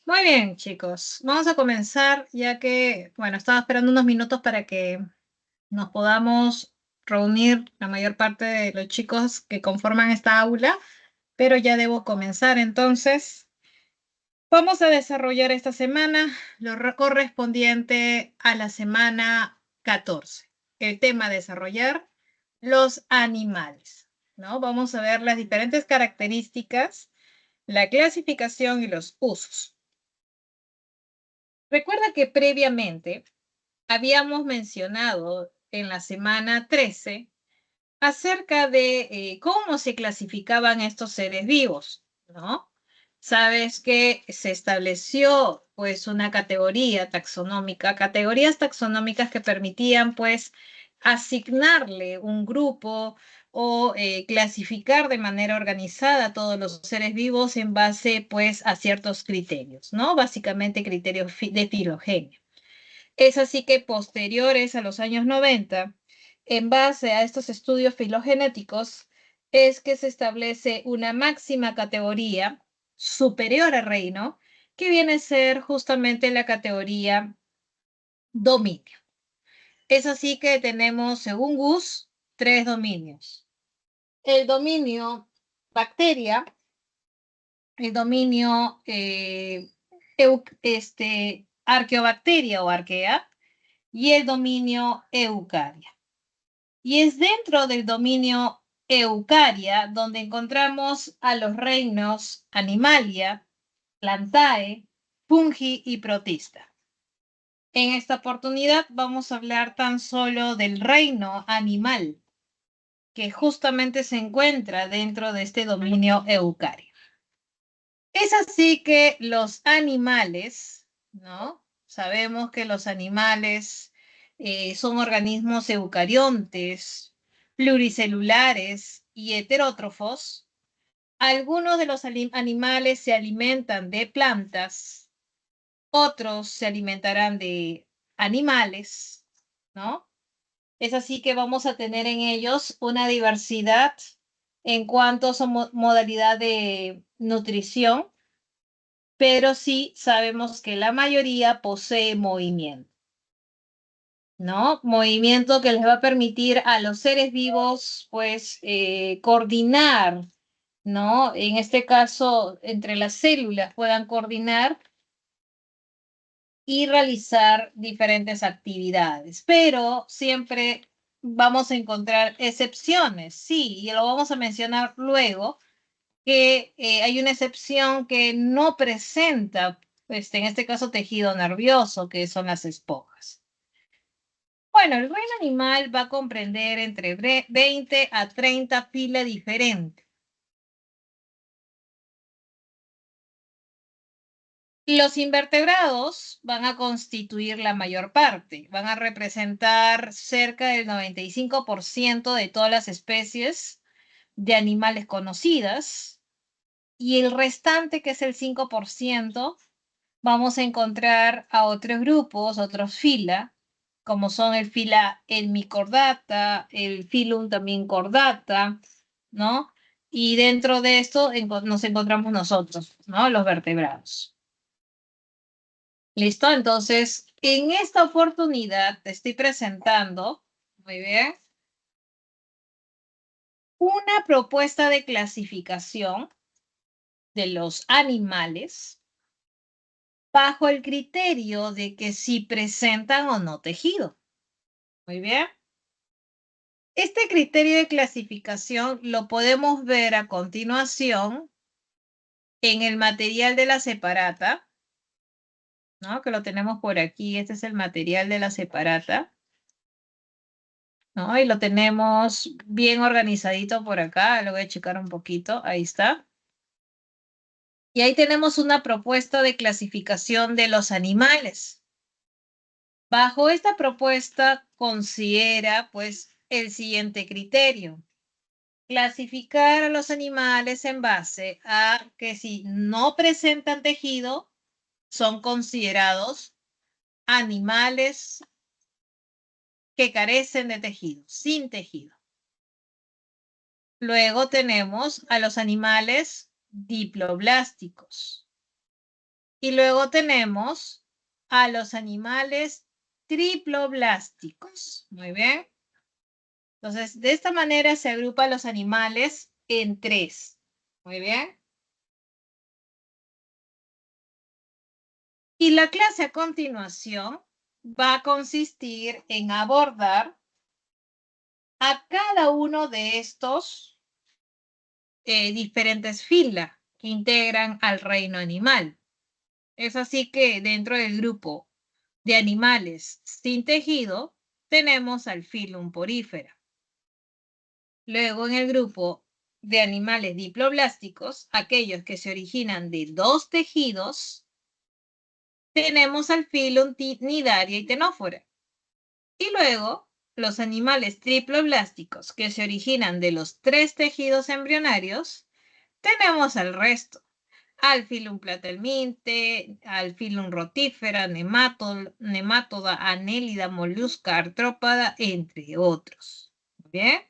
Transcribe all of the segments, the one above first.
Muy bien, chicos. Vamos a comenzar ya que, bueno, estaba esperando unos minutos para que nos podamos reunir la mayor parte de los chicos que conforman esta aula, pero ya debo comenzar. Entonces, vamos a desarrollar esta semana correspondiente a la semana 14. El tema a desarrollar, los animales, ¿no? Vamos a ver las diferentes características, la clasificación y los usos. Recuerda que previamente habíamos mencionado en la semana 13 acerca de cómo se clasificaban estos seres vivos, ¿no? Sabes que se estableció pues una categoría taxonómica, categorías taxonómicas que permitían pues asignarle un grupo o clasificar de manera organizada a todos los seres vivos en base pues a ciertos criterios, ¿no? Básicamente criterios de filogenia. Es así que posteriores a los años 90, en base a estos estudios filogenéticos, es que se establece una máxima categoría superior al reino, que viene a ser justamente la categoría dominio. Es así que tenemos, según Gus, tres dominios. El dominio bacteria, el dominio arqueobacteria o arquea, y el dominio Eucaria. Y es dentro del dominio Eucaria donde encontramos a los reinos Animalia, Plantae, Fungi y Protista. En esta oportunidad vamos a hablar tan solo del reino animal, que justamente se encuentra dentro de este dominio Eucaria. Es así que los animales, ¿no? Sabemos que los animales son organismos eucariontes, pluricelulares y heterótrofos. Algunos de los animales se alimentan de plantas, otros se alimentarán de animales, ¿no? Es así que vamos a tener en ellos una diversidad en cuanto a su modalidad de nutrición, pero sí sabemos que la mayoría posee movimiento, ¿no? Movimiento que les va a permitir a los seres vivos, pues, coordinar, ¿no? En este caso, entre las células puedan coordinar y realizar diferentes actividades, pero siempre vamos a encontrar excepciones, sí, y lo vamos a mencionar luego que hay una excepción que no presenta, en este caso, tejido nervioso, que son las esponjas. Bueno, el reino animal va a comprender entre 20 a 30 filas diferentes. Los invertebrados van a constituir la mayor parte, van a representar cerca del 95% de todas las especies de animales conocidas, y el restante, que es el 5%, vamos a encontrar a otros grupos, otros fila, como son el fila Elmicordata, el filum también cordata, ¿no? Y dentro de esto nos encontramos nosotros, ¿no? Los vertebrados. ¿Listo? Entonces, en esta oportunidad te estoy presentando, muy bien, una propuesta de clasificación de los animales bajo el criterio de que si presentan o no tejido. Muy bien. Este criterio de clasificación lo podemos ver a continuación en el material de la separata, ¿no? Que lo tenemos por aquí. Este es el material de la separata, ¿no? Y lo tenemos bien organizadito por acá. Lo voy a checar un poquito. Ahí está. Y ahí tenemos una propuesta de clasificación de los animales. Bajo esta propuesta considera, pues, el siguiente criterio: clasificar a los animales en base a que si no presentan tejido, son considerados animales que carecen de tejido, sin tejido. Luego tenemos a los animales diploblásticos. Y luego tenemos a los animales triploblásticos. Muy bien. Entonces, de esta manera se agrupan los animales en tres. Muy bien. Y la clase a continuación va a consistir en abordar a cada uno de estos diferentes filas que integran al reino animal. Es así que dentro del grupo de animales sin tejido tenemos al filum porífera. Luego en el grupo de animales diploblásticos, aquellos que se originan de dos tejidos, tenemos al filum Cnidaria y Ctenófora. Y luego los animales triploblásticos que se originan de los tres tejidos embrionarios, tenemos al resto. Al filum platelminte, al filum rotífera, nemátoda, anélida, molusca, artrópada, entre otros. ¿Bien?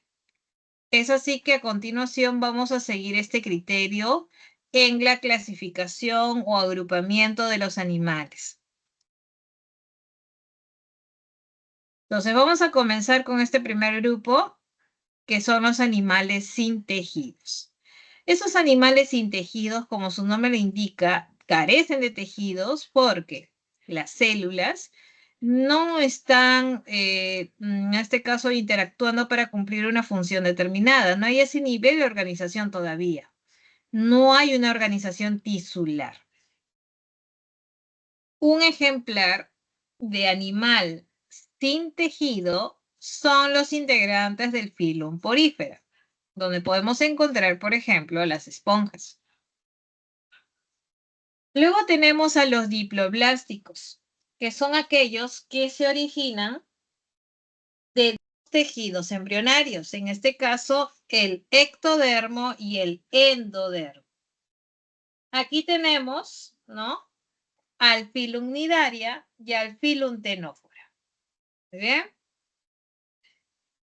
Es así que a continuación vamos a seguir este criterio en la clasificación o agrupamiento de los animales. Entonces vamos a comenzar con este primer grupo, que son los animales sin tejidos. Esos animales sin tejidos, como su nombre lo indica, carecen de tejidos porque las células no están, en este caso, interactuando para cumplir una función determinada. No hay ese nivel de organización todavía. No hay una organización tisular. Un ejemplar de animal sin tejido son los integrantes del filum porífera, donde podemos encontrar, por ejemplo, las esponjas. Luego tenemos a los diploblásticos, que son aquellos que se originan de dos tejidos embrionarios, en este caso el ectodermo y el endodermo. Aquí tenemos, ¿no?, al filum Cnidaria y al filum Ctenófora. ¿Bien?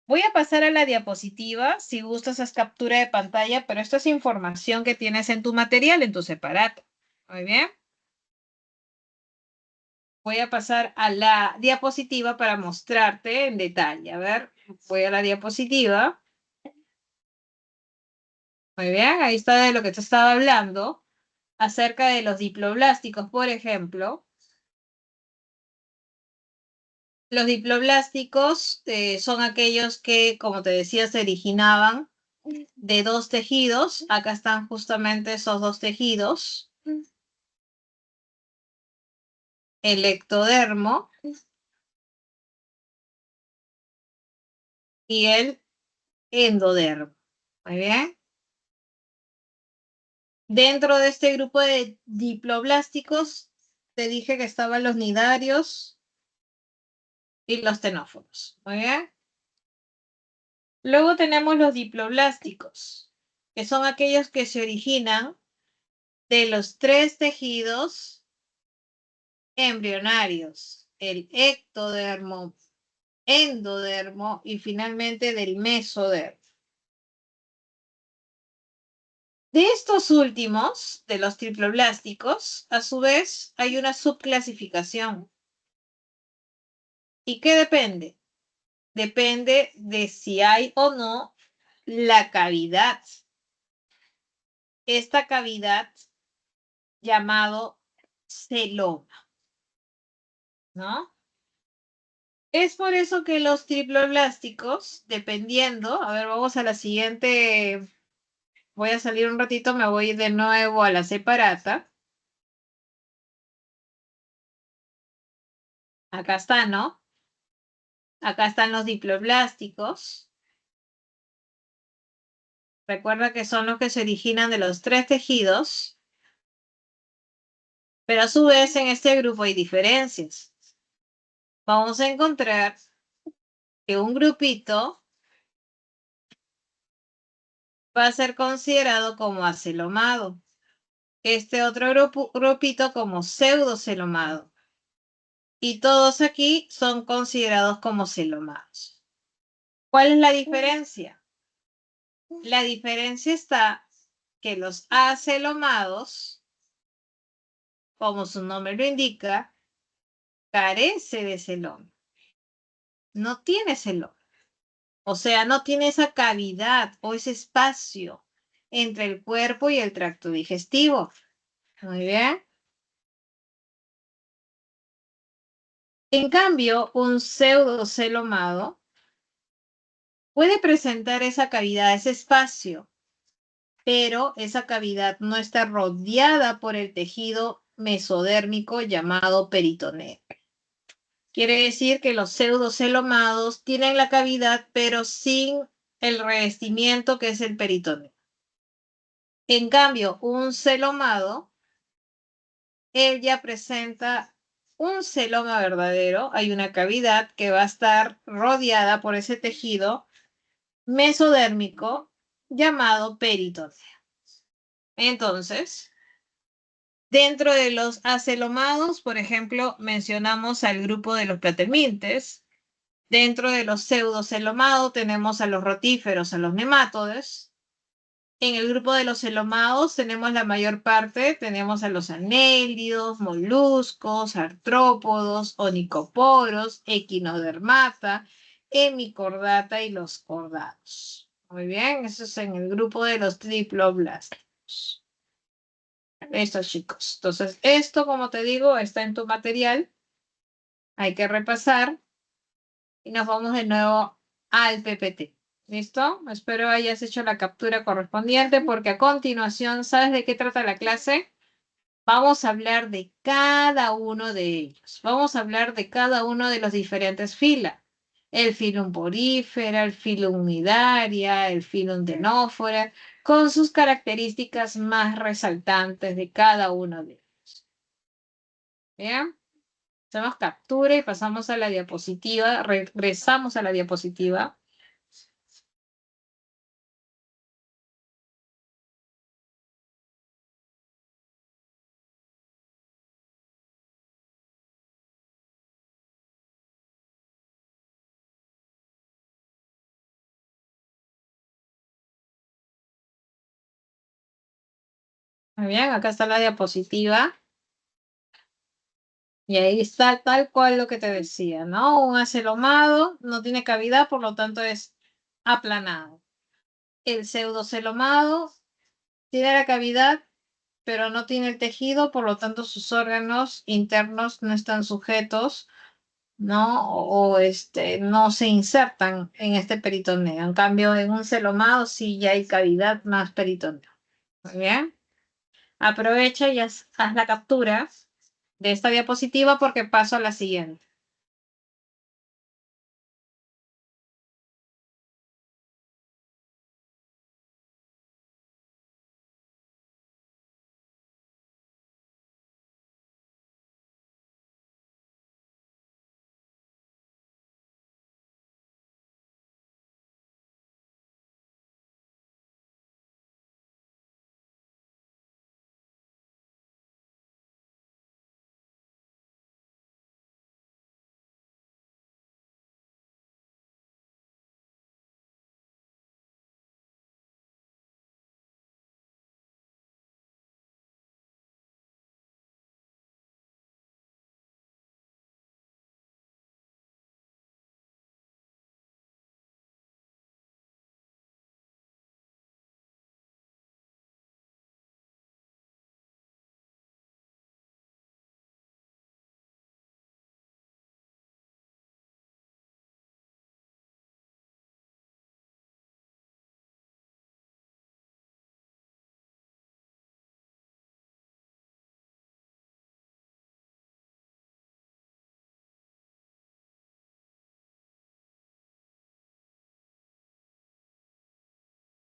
Voy a pasar a la diapositiva, si gustas haz captura de pantalla, pero esto es información que tienes en tu material, en tu separato. Muy bien. Voy a pasar a la diapositiva para mostrarte en detalle. A ver, voy a la diapositiva. Muy bien, ahí está de lo que te estaba hablando, acerca de los diploblásticos, por ejemplo. Los diploblásticos son aquellos que, como te decía, se originaban de dos tejidos. Acá están justamente esos dos tejidos. El ectodermo y el endodermo. Muy bien. Dentro de este grupo de diploblásticos, te dije que estaban los cnidarios y los ctenóforos. Muy bien. Luego tenemos los diploblásticos, que son aquellos que se originan de los tres tejidos embrionarios, el ectodermo, endodermo y finalmente del mesodermo. De estos últimos, de los triploblásticos, a su vez hay una subclasificación. ¿Y qué depende? Depende de si hay o no la cavidad. Esta cavidad llamado celoma, ¿no? Es por eso que los triploblásticos, dependiendo, a ver, vamos a la siguiente, voy a salir un ratito, me voy de nuevo a la separata. Acá está, ¿no? Acá están los diploblásticos. Recuerda que son los que se originan de los tres tejidos, pero a su vez en este grupo hay diferencias. Vamos a encontrar que un grupito va a ser considerado como acelomado. Este otro grupito como pseudocelomado. Y todos aquí son considerados como celomados. ¿Cuál es la diferencia? La diferencia está que los acelomados como su nombre lo indica, carece de celoma. No tiene celoma. O sea, no tiene esa cavidad o ese espacio entre el cuerpo y el tracto digestivo. Muy bien. En cambio, un pseudocelomado puede presentar esa cavidad, ese espacio, pero esa cavidad no está rodeada por el tejido mesodérmico llamado peritoneo. Quiere decir que los pseudocelomados tienen la cavidad, pero sin el revestimiento que es el peritoneo. En cambio, un celomado, él ya presenta un celoma verdadero. Hay una cavidad que va a estar rodeada por ese tejido mesodérmico llamado peritoneo. Entonces, dentro de los acelomados, por ejemplo, mencionamos al grupo de los platelmintes. Dentro de los pseudocelomados tenemos a los rotíferos, a los nemátodes. En el grupo de los celomados tenemos la mayor parte, tenemos a los anélidos, moluscos, artrópodos, onicoporos, equinodermata, hemicordata y los cordados. Muy bien, eso es en el grupo de los triploblastos. Esto, chicos. Entonces, esto, como te digo, está en tu material. Hay que repasar y nos vamos de nuevo al PPT. ¿Listo? Espero hayas hecho la captura correspondiente porque a continuación, ¿sabes de qué trata la clase? Vamos a hablar de cada uno de ellos. Vamos a hablar de cada uno de los diferentes filas. El filum porífera, el filum unidaria, el filum denófora, con sus características más resaltantes de cada uno de ellos. ¿Bien? Hacemos captura y pasamos a la diapositiva, regresamos a la diapositiva. Muy bien, acá está la diapositiva. Y ahí está tal cual lo que te decía, ¿no? Un acelomado no tiene cavidad, por lo tanto es aplanado. El pseudocelomado tiene la cavidad, pero no tiene el tejido, por lo tanto sus órganos internos no están sujetos, ¿no? No se insertan en este peritoneo. En cambio, en un celomado sí ya hay cavidad más peritoneo. Muy bien. Aprovecha y haz la captura de esta diapositiva porque paso a la siguiente.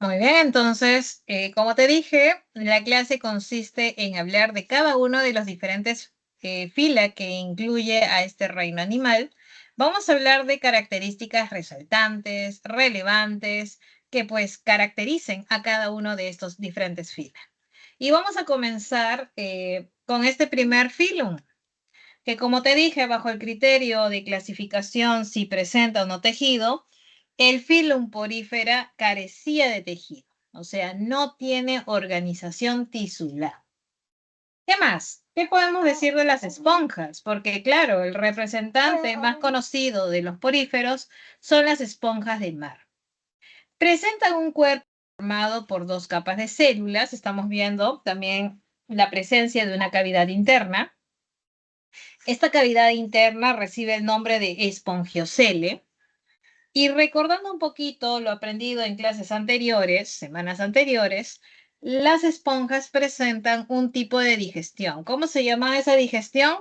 Muy bien, entonces, como te dije, la clase consiste en hablar de cada uno de los diferentes filas que incluye a este reino animal. Vamos a hablar de características resaltantes, relevantes, que pues caractericen a cada uno de estos diferentes filas. Y vamos a comenzar con este primer filum, que como te dije, bajo el criterio de clasificación si presenta o no tejido, el filum porífera carecía de tejido, o sea, no tiene organización tisular. ¿Qué más? ¿Qué podemos decir de las esponjas? Porque claro, el representante más conocido de los poríferos son las esponjas de mar. Presentan un cuerpo formado por dos capas de células. Estamos viendo también la presencia de una cavidad interna. Esta cavidad interna recibe el nombre de espongiocele. Y recordando un poquito lo aprendido en clases anteriores, semanas anteriores, las esponjas presentan un tipo de digestión. ¿Cómo se llama esa digestión?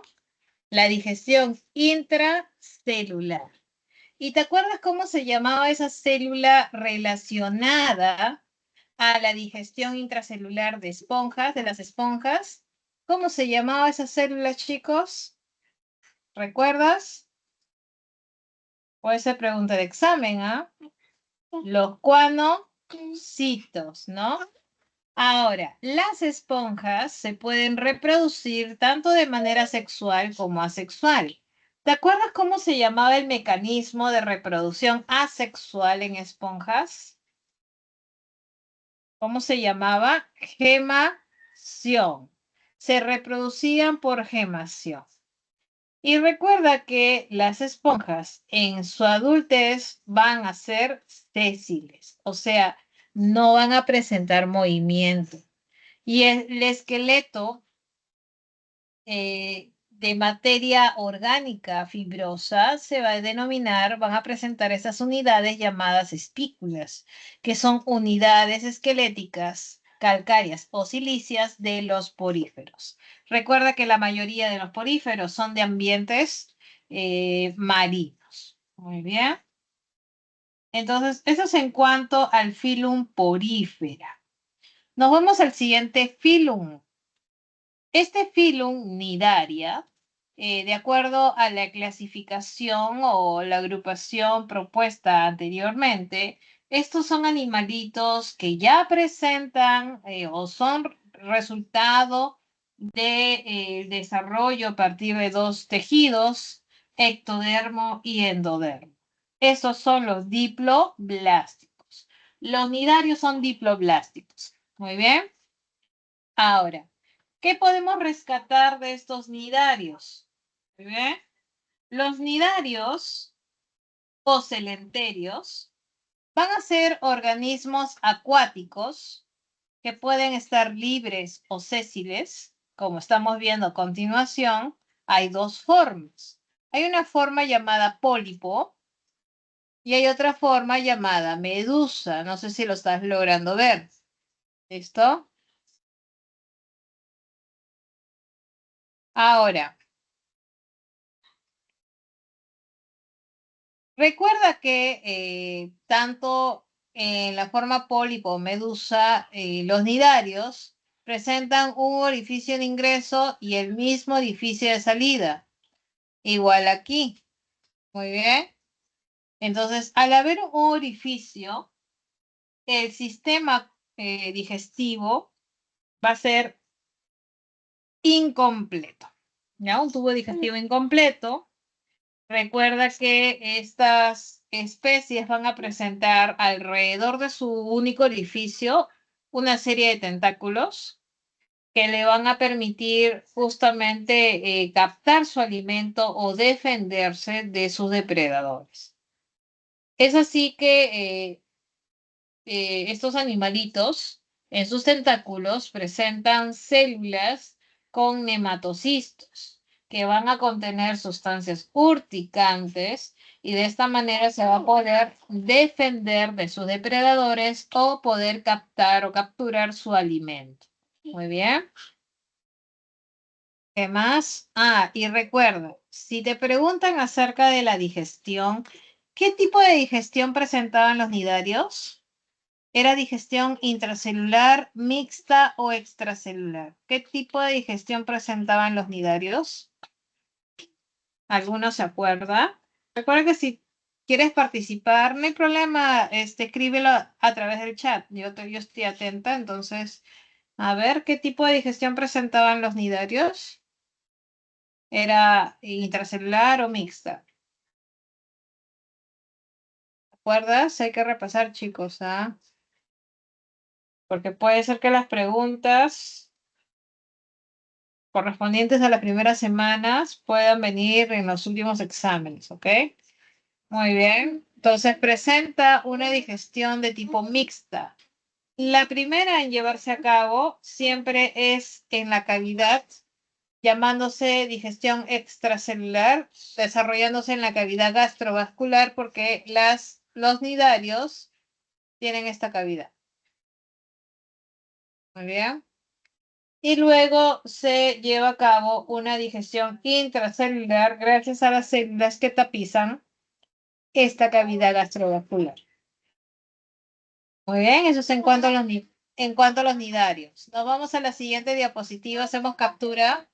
La digestión intracelular. ¿Y te acuerdas cómo se llamaba esa célula relacionada a la digestión intracelular de esponjas, de las esponjas? ¿Cómo se llamaba esa célula, chicos? ¿Recuerdas? Puede ser pregunta de examen, ¿ah? Los cuanocitos, ¿no? Ahora, las esponjas se pueden reproducir tanto de manera sexual como asexual. ¿Te acuerdas cómo se llamaba el mecanismo de reproducción asexual en esponjas? ¿Cómo se llamaba? Gemación. Se reproducían por gemación. Y recuerda que las esponjas en su adultez van a ser sésiles, o sea, no van a presentar movimiento. Y el esqueleto de materia orgánica fibrosa se va a denominar, van a presentar esas unidades llamadas espículas, que son unidades esqueléticas calcáreas o silíceas de los poríferos. Recuerda que la mayoría de los poríferos son de ambientes marinos. Muy bien. Entonces, eso es en cuanto al filum porífera. Nos vamos al siguiente filum. Este filum nidaria, de acuerdo a la clasificación o la agrupación propuesta anteriormente, estos son animalitos que ya presentan o son resultado del desarrollo a partir de dos tejidos, ectodermo y endodermo. Esos son los diploblásticos. Los nidarios son diploblásticos. Muy bien. Ahora, ¿qué podemos rescatar de estos nidarios? ¿Ve? Los nidarios o celenterios van a ser organismos acuáticos que pueden estar libres o sésiles, como estamos viendo a continuación. Hay dos formas. Hay una forma llamada pólipo y hay otra forma llamada medusa. No sé si lo estás logrando ver. ¿Listo? Ahora, recuerda que tanto en la forma pólipo o medusa, los nidarios presentan un orificio de ingreso y el mismo orificio de salida. Igual aquí. Muy bien. Entonces, al haber un orificio, el sistema digestivo va a ser incompleto. ¿Ya? Un tubo digestivo incompleto. Recuerda que estas especies van a presentar alrededor de su único orificio una serie de tentáculos que le van a permitir justamente captar su alimento o defenderse de sus depredadores. Es así que estos animalitos en sus tentáculos presentan células con nematocistos que van a contener sustancias urticantes y de esta manera se va a poder defender de sus depredadores o poder captar o capturar su alimento. Muy bien. ¿Qué más? Ah, y recuerda, si te preguntan acerca de la digestión, ¿qué tipo de digestión presentaban los nidarios? ¿Era digestión intracelular, mixta o extracelular? ¿Qué tipo de digestión presentaban los nidarios? ¿Alguno se acuerda? Recuerda que si quieres participar, no hay problema, escríbelo a través del chat. Yo estoy atenta, entonces, a ver, ¿qué tipo de digestión presentaban los nidarios? ¿Era intracelular o mixta? ¿Recuerdas? Hay que repasar, chicos, ¿ah? Porque puede ser que las preguntas correspondientes a las primeras semanas puedan venir en los últimos exámenes, ¿ok? Muy bien. Entonces presenta una digestión de tipo mixta. La primera en llevarse a cabo siempre es en la cavidad, llamándose digestión extracelular, desarrollándose en la cavidad gastrovascular porque los nidarios tienen esta cavidad. Muy bien. Y luego se lleva a cabo una digestión intracelular gracias a las células que tapizan esta cavidad gastrovascular. Muy bien, eso es en cuanto a los nidarios. Nos vamos a la siguiente diapositiva, hacemos captura.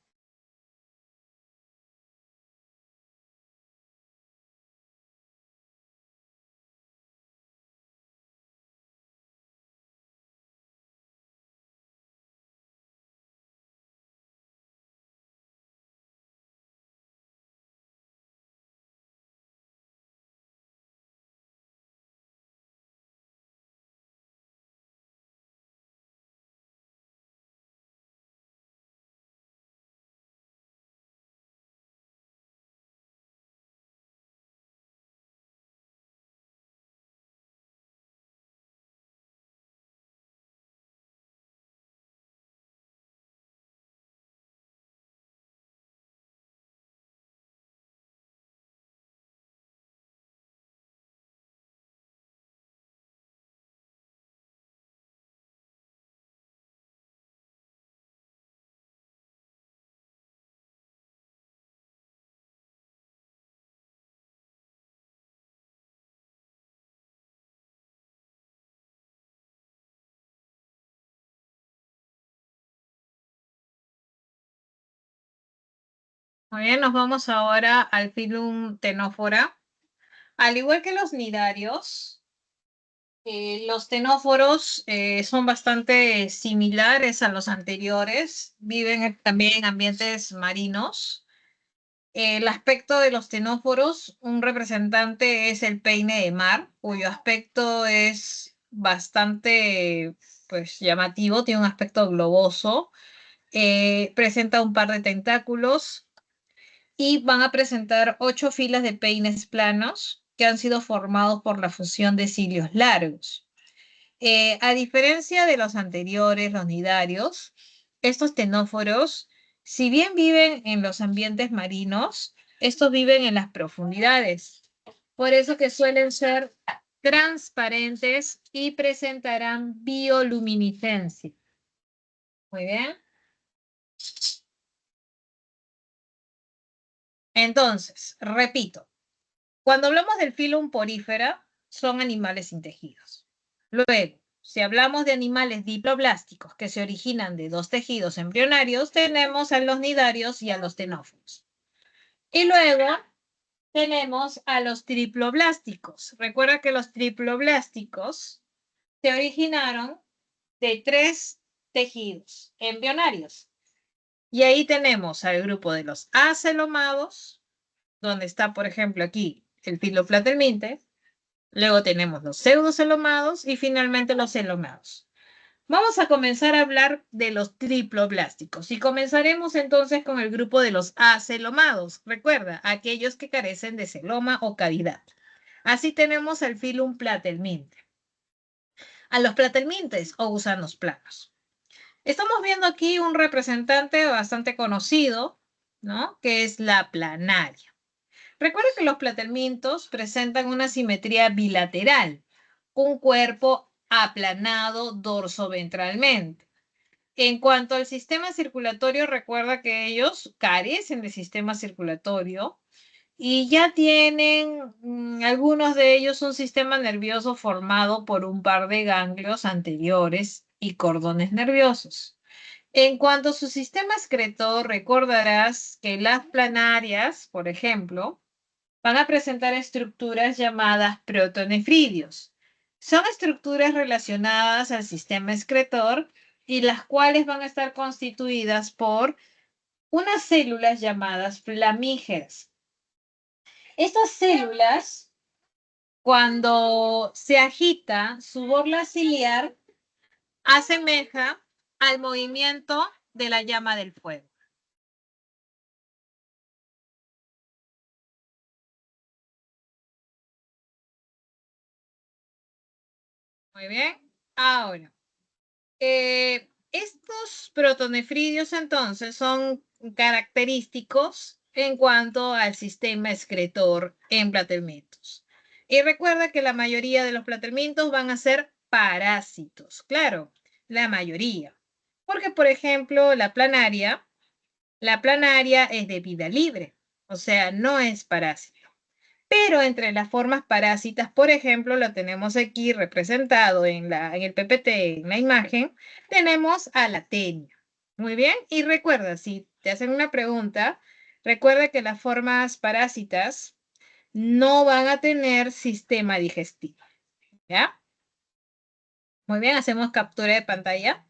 Muy bien, nos vamos ahora al filum tenófora. Al igual que los nidarios, los tenóforos son bastante similares a los anteriores. Viven también en ambientes marinos. El aspecto de los tenóforos, un representante es el peine de mar, cuyo aspecto es bastante pues, llamativo, tiene un aspecto globoso, presenta un par de tentáculos y van a presentar 8 filas de peines planos que han sido formados por la fusión de cilios largos. A diferencia de los anteriores, los nidarios, estos tenóforos, si bien viven en los ambientes marinos, estos viven en las profundidades. Por eso que suelen ser transparentes y presentarán bioluminiscencia. Muy bien. Entonces, repito, cuando hablamos del filum porífera, son animales sin tejidos. Luego, si hablamos de animales diploblásticos que se originan de dos tejidos embrionarios, tenemos a los nidarios y a los tenóforos. Y luego tenemos a los triploblásticos. Recuerda que los triploblásticos se originaron de 3 tejidos embrionarios. Y ahí tenemos al grupo de los acelomados, donde está, por ejemplo, aquí el filoplatelminte. Luego tenemos los pseudocelomados y finalmente los celomados. Vamos a comenzar a hablar de los triploblásticos y comenzaremos entonces con el grupo de los acelomados. Recuerda, aquellos que carecen de celoma o cavidad. Así tenemos el filum platelminte. A los platelmintes o gusanos planos. Estamos viendo aquí un representante bastante conocido, ¿no? Que es la planaria. Recuerda que los platelmintos presentan una simetría bilateral, un cuerpo aplanado dorsoventralmente. En cuanto al sistema circulatorio, recuerda que ellos carecen de sistema circulatorio y ya tienen algunos de ellos un sistema nervioso formado por un par de ganglios anteriores y cordones nerviosos. En cuanto a su sistema excretor, recordarás que las planarias, por ejemplo, van a presentar estructuras llamadas protonefridios. Son estructuras relacionadas al sistema excretor y las cuales van a estar constituidas por unas células llamadas flamígeras. Estas células, cuando se agita su borla ciliar, asemeja al movimiento de la llama del fuego. Muy bien. Ahora, estos protonefridios entonces son característicos en cuanto al sistema excretor en platelmintos. Y recuerda que la mayoría de los platelmintos van a ser parásitos, claro, la mayoría. Porque, por ejemplo, la planaria es de vida libre, o sea, no es parásito. Pero entre las formas parásitas, por ejemplo, lo tenemos aquí representado en el PPT, en la imagen, tenemos a la tenia. Muy bien, y recuerda, si te hacen una pregunta, recuerda que las formas parásitas no van a tener sistema digestivo. ¿Ya? Muy bien, hacemos captura de pantalla.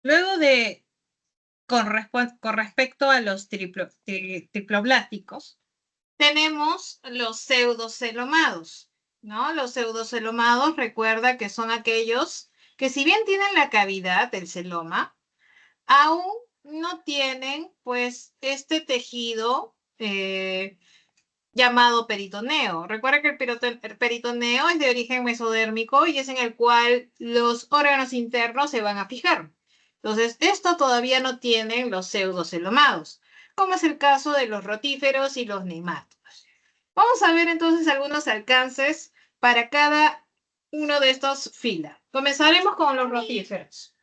Luego de, con respecto a los triploblásticos, tenemos los pseudocelomados, ¿no? Los pseudocelomados, recuerda que son aquellos que si bien tienen la cavidad del celoma, aún no tienen pues este tejido llamado peritoneo. Recuerda que el peritoneo es de origen mesodérmico y es en el cual los órganos internos se van a fijar. Entonces, esto todavía no tienen los pseudocelomados, como es el caso de los rotíferos y los nematódos. Vamos a ver entonces algunos alcances para cada uno de estos filas. Comenzaremos con los rotíferos.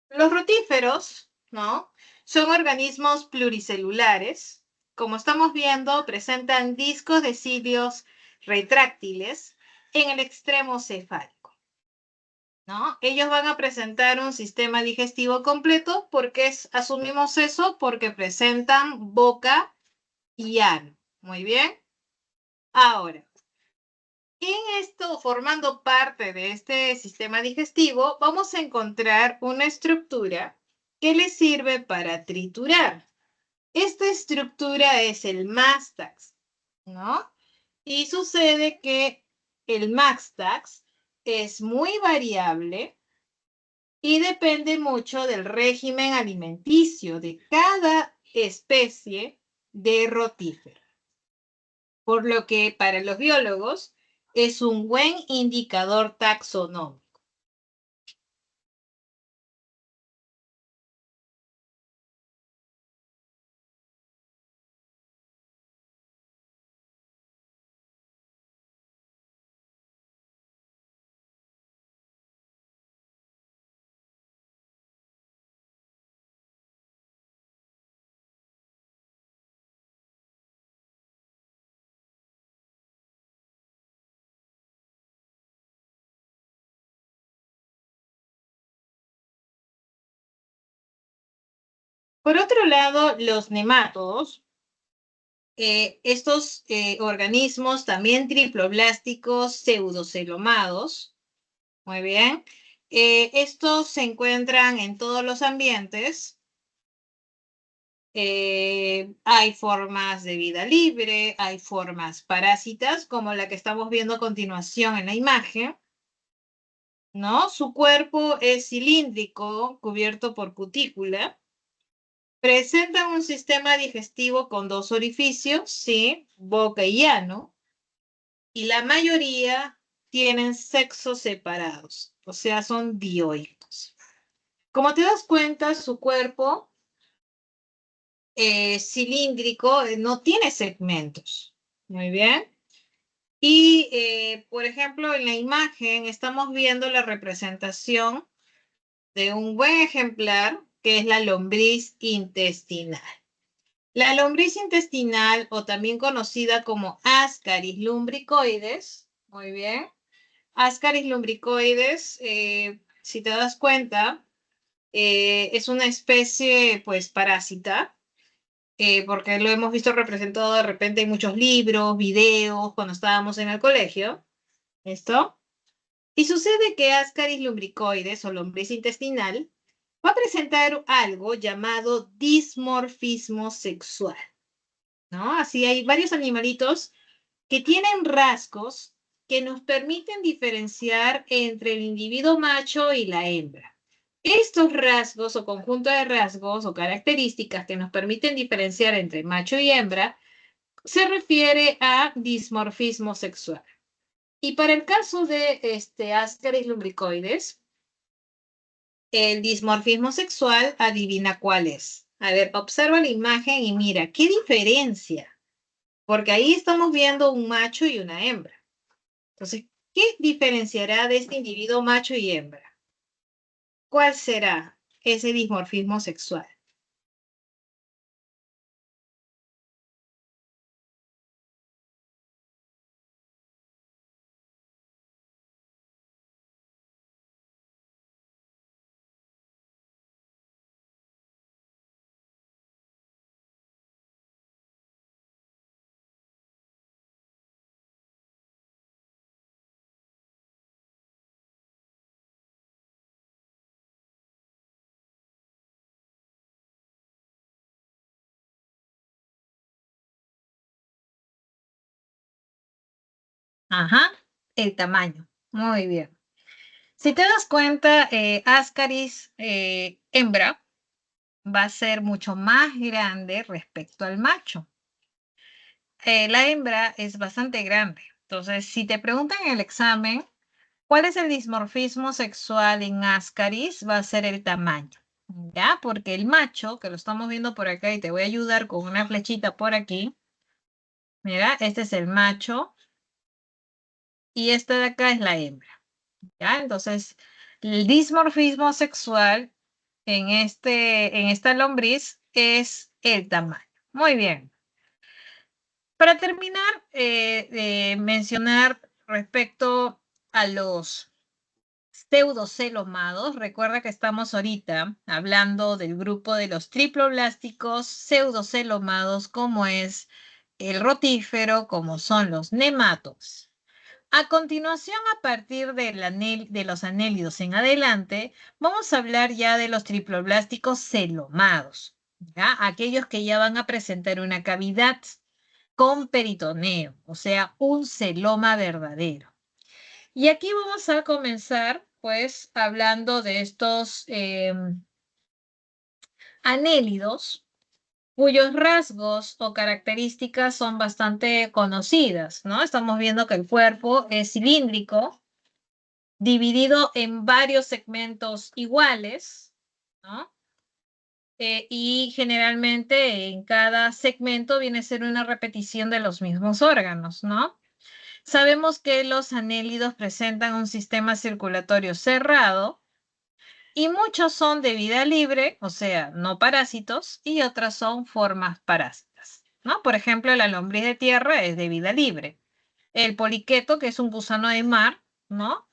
Los rotíferos, ¿no? Son organismos pluricelulares. Como estamos viendo, presentan discos de cilios retráctiles en el extremo cefálico, ¿no? Ellos van a presentar un sistema digestivo completo porque asumimos eso porque presentan boca y ano. Muy bien. Ahora, en esto, formando parte de este sistema digestivo, vamos a encontrar una estructura que les sirve para triturar. Esta estructura es el mástax, ¿no? Y sucede que el mástax es muy variable y depende mucho del régimen alimenticio de cada especie de rotífero. Por lo que para los biólogos es un buen indicador taxonómico. Por otro lado, los nemátodos, estos organismos también triploblásticos pseudocelomados, muy bien, Estos se encuentran en todos los ambientes. Hay formas de vida libre, hay formas parásitas, como la que estamos viendo a continuación en la imagen, ¿no? Su cuerpo es cilíndrico, cubierto por cutícula. Presentan un sistema digestivo con dos orificios, sí, boca y ano, y la mayoría tienen sexos separados, o sea, son dioicos. Como te das cuenta, su cuerpo cilíndrico no tiene segmentos. Muy bien. Y, por ejemplo, en la imagen estamos viendo la representación de un buen ejemplar que es la lombriz intestinal. La lombriz intestinal, o también conocida como Ascaris lumbricoides, muy bien, Ascaris lumbricoides, si te das cuenta, es una especie, pues, parásita, porque lo hemos visto representado de repente en muchos libros, videos, cuando estábamos en el colegio. ¿Esto? Y sucede que Ascaris lumbricoides o lombriz intestinal va a presentar algo llamado dismorfismo sexual, ¿no? Así hay varios animalitos que tienen rasgos que nos permiten diferenciar entre el individuo macho y la hembra. Estos rasgos o conjunto de rasgos o características que nos permiten diferenciar entre macho y hembra se refiere a dismorfismo sexual. Y para el caso de Ascaris lumbricoides, el dismorfismo sexual, adivina cuál es. A ver, observa la imagen y mira, ¿qué diferencia? Porque ahí estamos viendo un macho y una hembra. Entonces, ¿qué diferenciará de este individuo macho y hembra? ¿Cuál será ese dimorfismo sexual? Ajá, el tamaño. Muy bien. Si te das cuenta, Ascaris hembra va a ser mucho más grande respecto al macho. La hembra es bastante grande. Entonces, si te preguntan en el examen, ¿cuál es el dimorfismo sexual en Ascaris? Va a ser el tamaño, ¿ya? Porque el macho, que lo estamos viendo por acá, y te voy a ayudar con una flechita por aquí. Mira, este es el macho y esta de acá es la hembra, ¿ya? Entonces, el dimorfismo sexual en esta lombriz es el tamaño. Muy bien. Para terminar, de mencionar respecto a los pseudocelomados, recuerda que estamos ahorita hablando del grupo de los triploblásticos pseudocelomados, como es el rotífero, como son los nematos. A continuación, a partir de los anélidos en adelante, vamos a hablar ya de los triploblásticos celomados, ¿ya? Aquellos que ya van a presentar una cavidad con peritoneo, o sea, un celoma verdadero. Y aquí vamos a comenzar, pues, hablando de estos anélidos, cuyos rasgos o características son bastante conocidas, ¿no? Estamos viendo que el cuerpo es cilíndrico, dividido en varios segmentos iguales, ¿no? Y generalmente en cada segmento viene a ser una repetición de los mismos órganos, ¿no? Sabemos que los anélidos presentan un sistema circulatorio cerrado y muchos son de vida libre, o sea, no parásitos, y otras son formas parásitas, ¿no? Por ejemplo, la lombriz de tierra es de vida libre. El poliqueto, que es un gusano de mar, ¿no?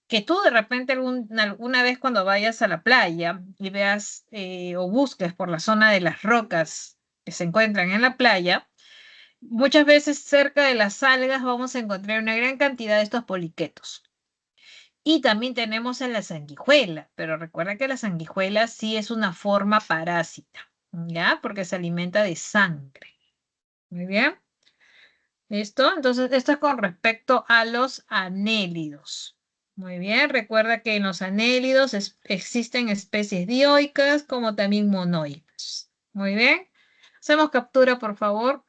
Que tú de repente alguna vez cuando vayas a la playa y veas o busques por la zona de las rocas que se encuentran en la playa, muchas veces cerca de las algas vamos a encontrar una gran cantidad de estos poliquetos. Y también tenemos a la sanguijuela, pero recuerda que la sanguijuela sí es una forma parásita, ¿ya? Porque se alimenta de sangre. Muy bien. ¿Listo? Entonces, esto es con respecto a los anélidos. Muy bien, recuerda que en los anélidos existen especies dioicas como también monoicas. Muy bien. Hacemos captura, por favor.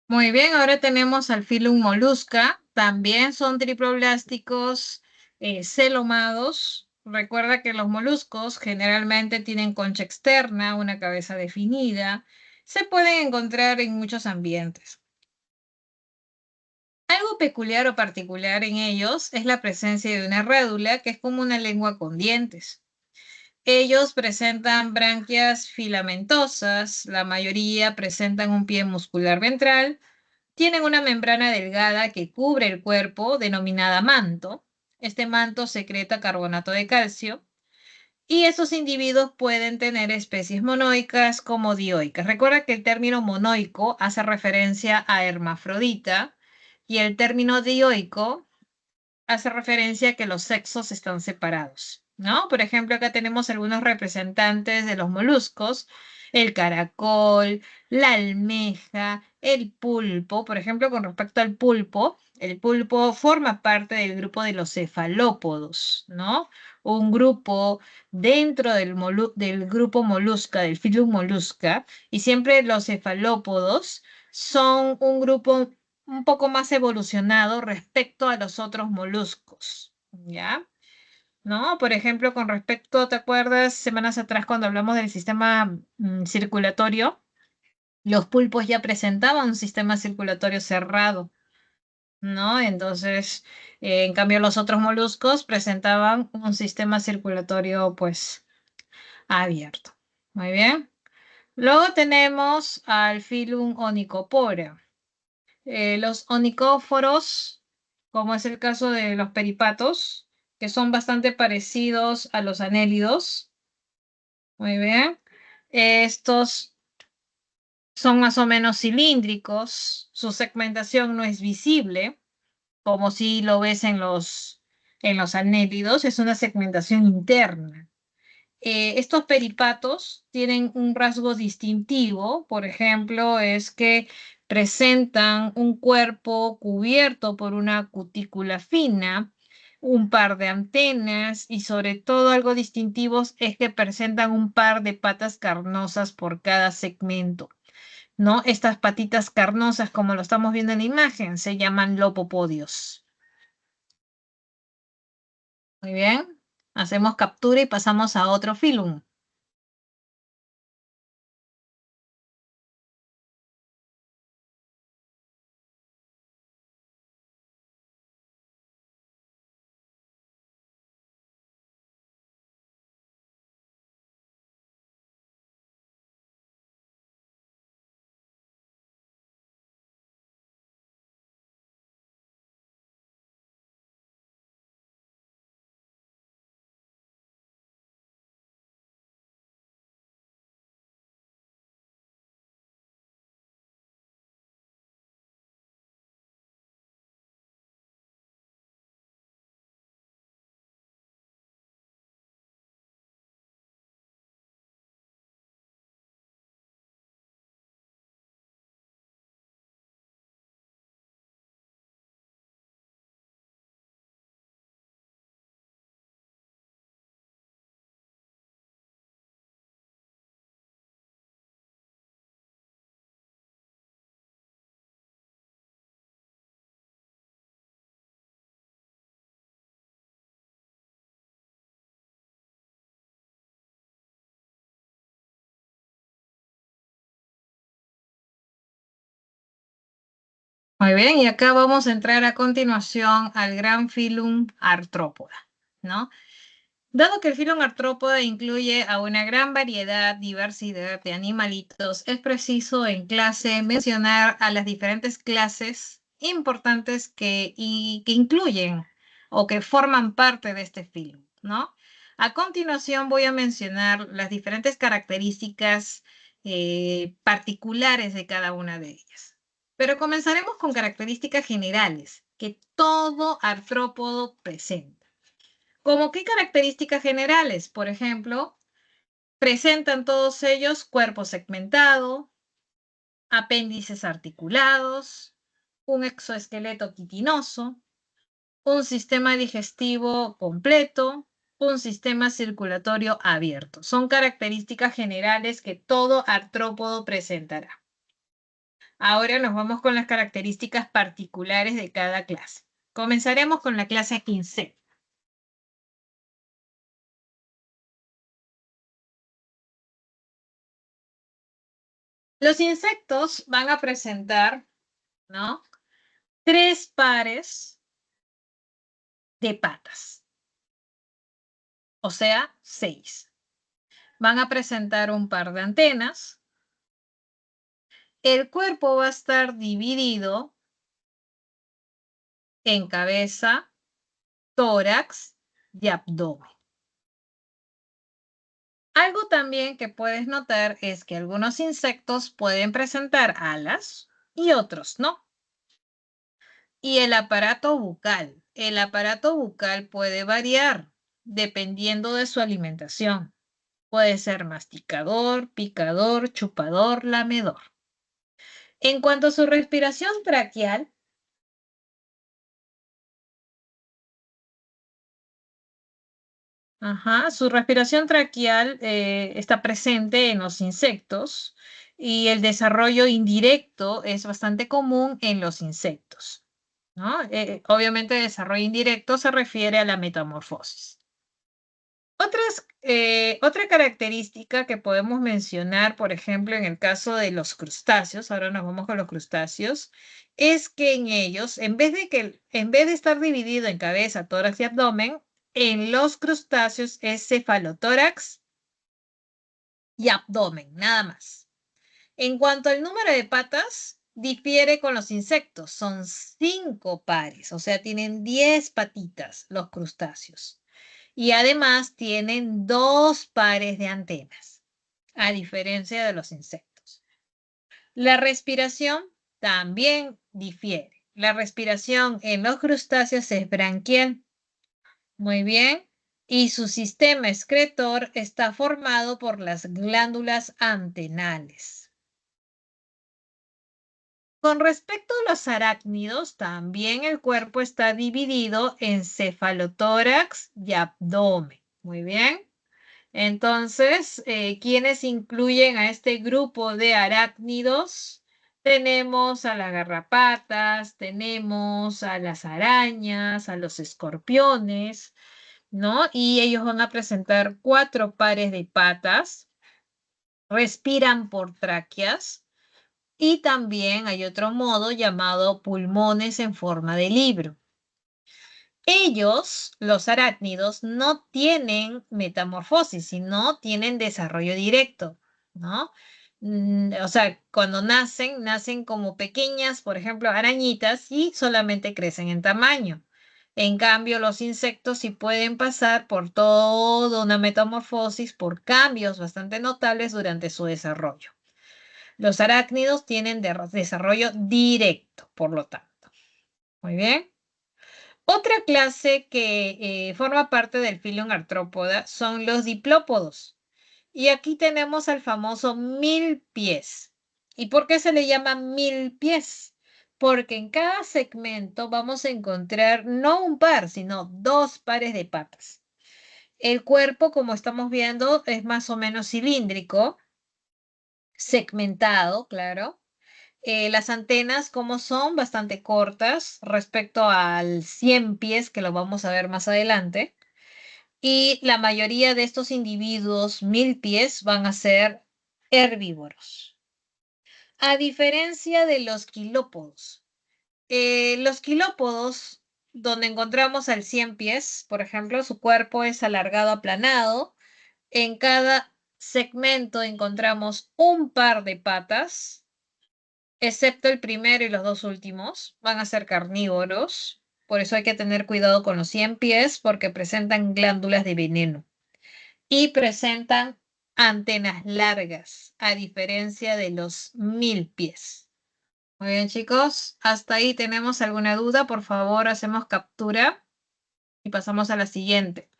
Muy bien, ahora tenemos al filum molusca. También son triploblásticos celomados. Recuerda que los moluscos generalmente tienen concha externa, una cabeza definida. Se pueden encontrar en muchos ambientes. Algo peculiar o particular en ellos es la presencia de una rádula que es como una lengua con dientes. Ellos presentan branquias filamentosas, la mayoría presentan un pie muscular ventral. Tienen una membrana delgada que cubre el cuerpo, denominada manto. Este manto secreta carbonato de calcio. Y esos individuos pueden tener especies monoicas como dioicas. Recuerda que el término monoico hace referencia a hermafrodita y el término dioico hace referencia a que los sexos están separados, ¿no? Por ejemplo, acá tenemos algunos representantes de los moluscos, el caracol, la almeja, el pulpo. Por ejemplo, con respecto al pulpo, el pulpo forma parte del grupo de los cefalópodos, ¿no? Un grupo dentro del grupo molusca, del filum molusca, y siempre los cefalópodos son un grupo un poco más evolucionado respecto a los otros moluscos, ¿ya? ¿No? Por ejemplo, con respecto, ¿te acuerdas semanas atrás cuando hablamos del sistema circulatorio? Los pulpos ya presentaban un sistema circulatorio cerrado, ¿no? Entonces, en cambio, los otros moluscos presentaban un sistema circulatorio, pues, abierto. Muy bien. Luego tenemos al Phylum Onychopora. Los onicóforos, como es el caso de los peripatos, que son bastante parecidos a los anélidos. Muy bien. Estos son más o menos cilíndricos. Su segmentación no es visible, como si lo ves en los anélidos. Es una segmentación interna. Estos peripatos tienen un rasgo distintivo, por ejemplo, es que presentan un cuerpo cubierto por una cutícula fina, un par de antenas y sobre todo algo distintivo es que presentan un par de patas carnosas por cada segmento, ¿no? Estas patitas carnosas, como lo estamos viendo en la imagen, se llaman lopopodios. Muy bien, hacemos captura y pasamos a otro filum. Muy bien, y acá vamos a entrar a continuación al gran filum Artrópoda, ¿no? Dado que el filum Artrópoda incluye a una gran variedad, diversidad de animalitos, es preciso en clase mencionar a las diferentes clases importantes que incluyen o que forman parte de este filum, ¿no? A continuación voy a mencionar las diferentes características particulares de cada una de ellas. Pero comenzaremos con características generales que todo artrópodo presenta. ¿Cómo qué características generales? Por ejemplo, presentan todos ellos cuerpo segmentado, apéndices articulados, un exoesqueleto quitinoso, un sistema digestivo completo, un sistema circulatorio abierto. Son características generales que todo artrópodo presentará. Ahora nos vamos con las características particulares de cada clase. Comenzaremos con la clase insecto. Los insectos van a presentar, ¿no? 3 pares de patas, o sea, 6. Van a presentar un par de antenas. El cuerpo va a estar dividido en cabeza, tórax y abdomen. Algo también que puedes notar es que algunos insectos pueden presentar alas y otros no. Y el aparato bucal. El aparato bucal puede variar dependiendo de su alimentación. Puede ser masticador, picador, chupador, lamedor. En cuanto a su respiración traqueal, su respiración traqueal está presente en los insectos y el desarrollo indirecto es bastante común en los insectos, ¿no? Obviamente, el desarrollo indirecto se refiere a la metamorfosis. Otra característica que podemos mencionar, por ejemplo, en el caso de los crustáceos, ahora nos vamos con los crustáceos, es que en ellos, en vez de estar dividido en cabeza, tórax y abdomen, en los crustáceos es cefalotórax y abdomen, nada más. En cuanto al número de patas, difiere con los insectos, son 5 pares, o sea, tienen 10 patitas los crustáceos. Y además tienen 2 pares de antenas, a diferencia de los insectos. La respiración también difiere. La respiración en los crustáceos es branquial. Muy bien. Y su sistema excretor está formado por las glándulas antenales. Con respecto a los arácnidos, también el cuerpo está dividido en cefalotórax y abdomen. Muy bien. Entonces, ¿quiénes incluyen a este grupo de arácnidos? Tenemos a las garrapatas, tenemos a las arañas, a los escorpiones, ¿no? Y ellos van a presentar 4 pares de patas, respiran por tráqueas y también hay otro modo llamado pulmones en forma de libro. Ellos, los arácnidos, no tienen metamorfosis, sino tienen desarrollo directo, ¿no? O sea, cuando nacen como pequeñas, por ejemplo, arañitas y solamente crecen en tamaño. En cambio, los insectos sí pueden pasar por toda una metamorfosis, por cambios bastante notables durante su desarrollo. Los arácnidos tienen desarrollo directo, por lo tanto. Muy bien. Otra clase que forma parte del filum Artrópoda son los diplópodos. Y aquí tenemos al famoso mil pies. ¿Y por qué se le llama mil pies? Porque en cada segmento vamos a encontrar no un par, sino 2 pares de patas. El cuerpo, como estamos viendo, es más o menos cilíndrico, segmentado, claro. Las antenas, como son, bastante cortas respecto al 100 pies, que lo vamos a ver más adelante. Y la mayoría de estos individuos, 1000 pies, van a ser herbívoros. A diferencia de los quilópodos. Los quilópodos, donde encontramos al 100 pies, por ejemplo, su cuerpo es alargado, aplanado. En cada segmento encontramos un par de patas, excepto el primero y los dos últimos. Van a ser carnívoros. Por eso hay que tener cuidado con los 100 pies porque presentan glándulas de veneno y presentan antenas largas, a diferencia de los 1000 pies. Muy bien, chicos. ¿Hasta ahí tenemos alguna duda? Por favor, hacemos captura y pasamos a la siguiente.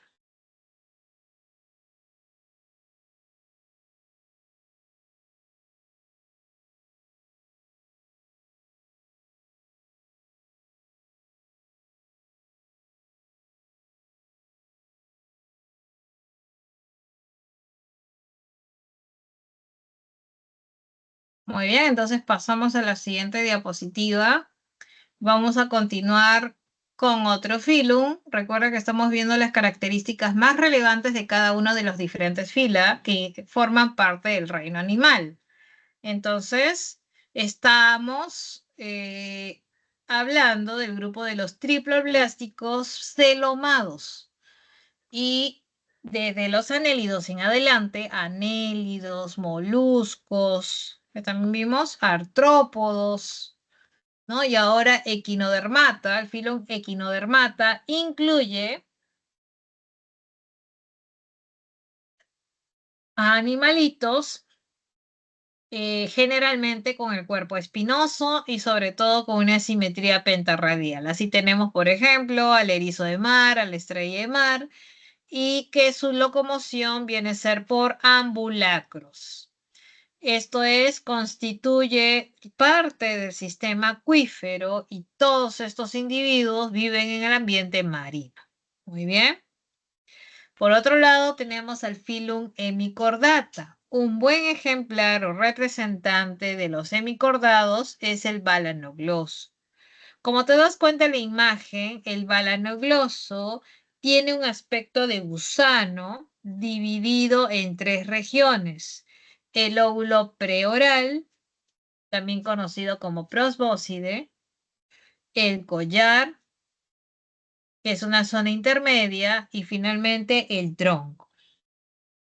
Muy bien, entonces pasamos a la siguiente diapositiva. Vamos a continuar con otro filum. Recuerda que estamos viendo las características más relevantes de cada uno de los diferentes fila que forman parte del reino animal. Entonces, estamos hablando del grupo de los triploblásticos celomados. Y desde los anélidos en adelante, anélidos, moluscos, que también vimos artrópodos, ¿no? Y ahora equinodermata, el filum equinodermata incluye a animalitos generalmente con el cuerpo espinoso y sobre todo con una simetría pentarradial. Así tenemos, por ejemplo, al erizo de mar, a la estrella de mar, y que su locomoción viene a ser por ambulacros. Esto es, constituye parte del sistema acuífero y todos estos individuos viven en el ambiente marino. Muy bien. Por otro lado, tenemos al filum hemicordata. Un buen ejemplar o representante de los hemicordados es el balanogloso. Como te das cuenta en la imagen, el balanogloso tiene un aspecto de gusano dividido en tres regiones. El óvulo preoral, también conocido como probóscide, el collar, que es una zona intermedia, y finalmente el tronco.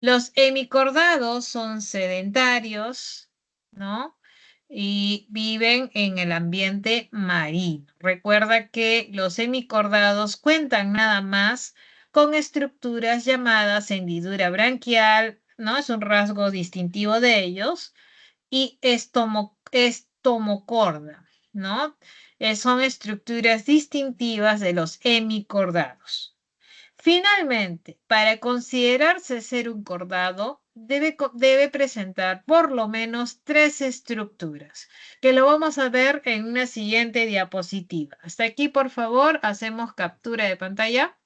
Los hemicordados son sedentarios, ¿no? Y viven en el ambiente marino. Recuerda que los hemicordados cuentan nada más con estructuras llamadas hendidura branquial, ¿no? Es un rasgo distintivo de ellos, y estomocorda, ¿no? Son estructuras distintivas de los hemicordados. Finalmente, para considerarse ser un cordado, debe presentar por lo menos tres estructuras, que lo vamos a ver en una siguiente diapositiva. Hasta aquí, por favor, hacemos captura de pantalla.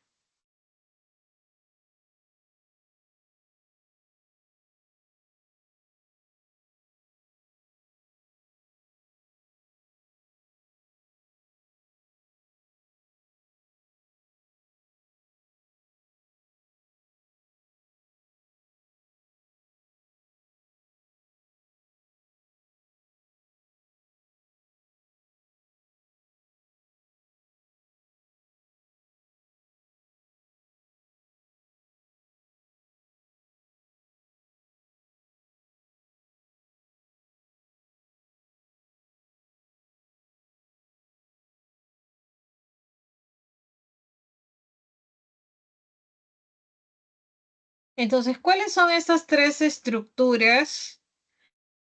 Entonces, ¿cuáles son estas tres estructuras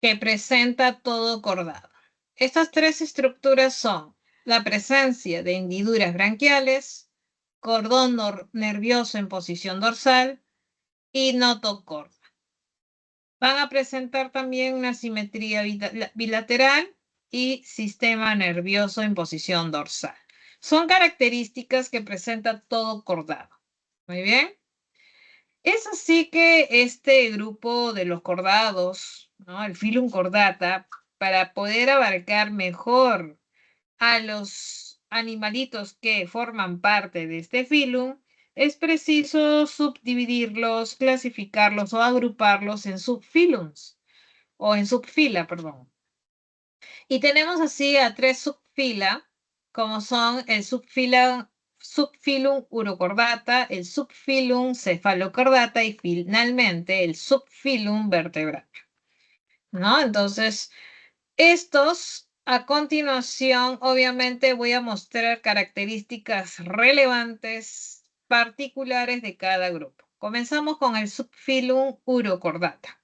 que presenta todo cordado? Estas tres estructuras son la presencia de hendiduras branquiales, cordón nervioso en posición dorsal y notocorda. Van a presentar también una simetría bilateral y sistema nervioso en posición dorsal. Son características que presenta todo cordado. Muy bien. Es así que este grupo de los cordados, ¿no? El filum cordata, para poder abarcar mejor a los animalitos que forman parte de este filum, es preciso subdividirlos, clasificarlos o agruparlos en subfilums o en subfila, perdón. Y tenemos así a tres subfilas como son el subfilum Urocordata, el subfilum Cephalocordata y finalmente el subfilum Vertebrata, ¿no? Entonces, estos, a continuación, obviamente voy a mostrar características relevantes particulares de cada grupo. Comenzamos con el subfilum Urocordata.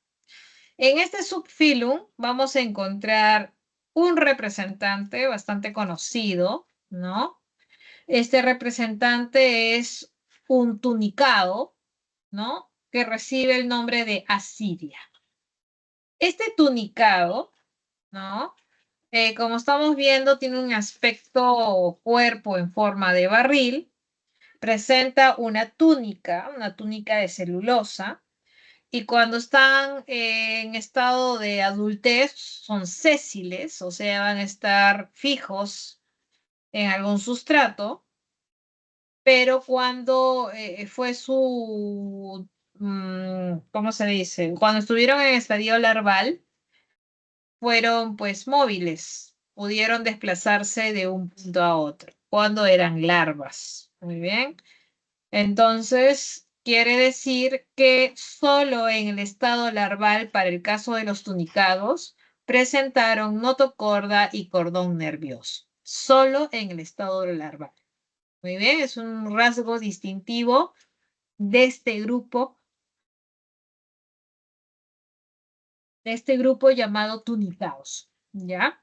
En este subfilum vamos a encontrar un representante bastante conocido, ¿no? Este representante es un tunicado, ¿no? Que recibe el nombre de Asiria. Este tunicado, ¿no? Como estamos viendo, tiene un aspecto cuerpo en forma de barril, presenta una túnica de celulosa, y cuando están en estado de adultez son sésiles, o sea, van a estar fijos en algún sustrato, pero cuando fue su, ¿cómo se dice? Cuando estuvieron en estadio larval, fueron pues móviles, pudieron desplazarse de un punto a otro, cuando eran larvas. Muy bien. Entonces, quiere decir que solo en el estado larval, para el caso de los tunicados, presentaron notocorda y cordón nervioso. Solo en el estado larval. Muy bien, es un rasgo distintivo de este grupo llamado tunicados. ¿Ya?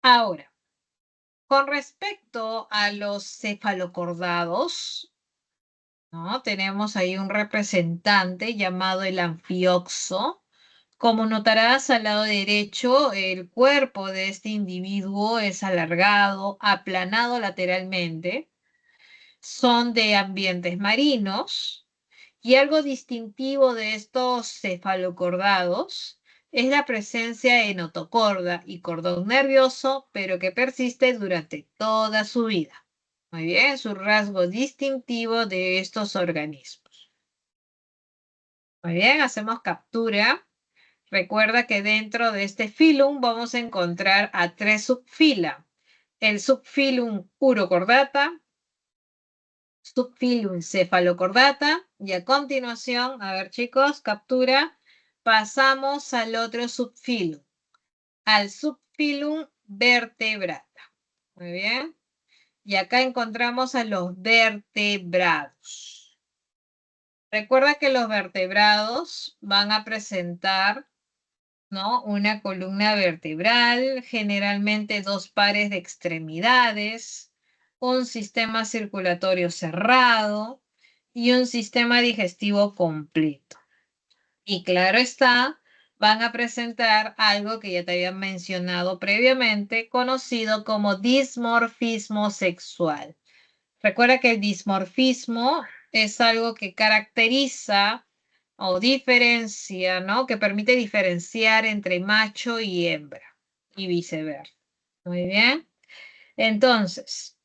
Ahora, con respecto a los cefalocordados, ¿no? Tenemos ahí un representante llamado el anfioxo. Como notarás al lado derecho, el cuerpo de este individuo es alargado, aplanado lateralmente. Son de ambientes marinos y algo distintivo de estos cefalocordados es la presencia de notocorda y cordón nervioso, pero que persiste durante toda su vida. Muy bien, es un rasgo distintivo de estos organismos. Muy bien, hacemos captura. Recuerda que dentro de este filum vamos a encontrar a tres subfila. El subfilum Urocordata, subfilum Cephalocordata y a continuación, a ver chicos, captura, pasamos al otro subfilum, al subfilum Vertebrata. Muy bien. Y acá encontramos a los vertebrados. Recuerda que los vertebrados van a presentar, ¿no? Una columna vertebral, generalmente dos pares de extremidades, un sistema circulatorio cerrado y un sistema digestivo completo. Y claro está, van a presentar algo que ya te había mencionado previamente, conocido como dismorfismo sexual. Recuerda que el dismorfismo es algo que caracteriza o diferencia, ¿no? Que permite diferenciar entre macho y hembra y viceversa. Muy bien. Entonces,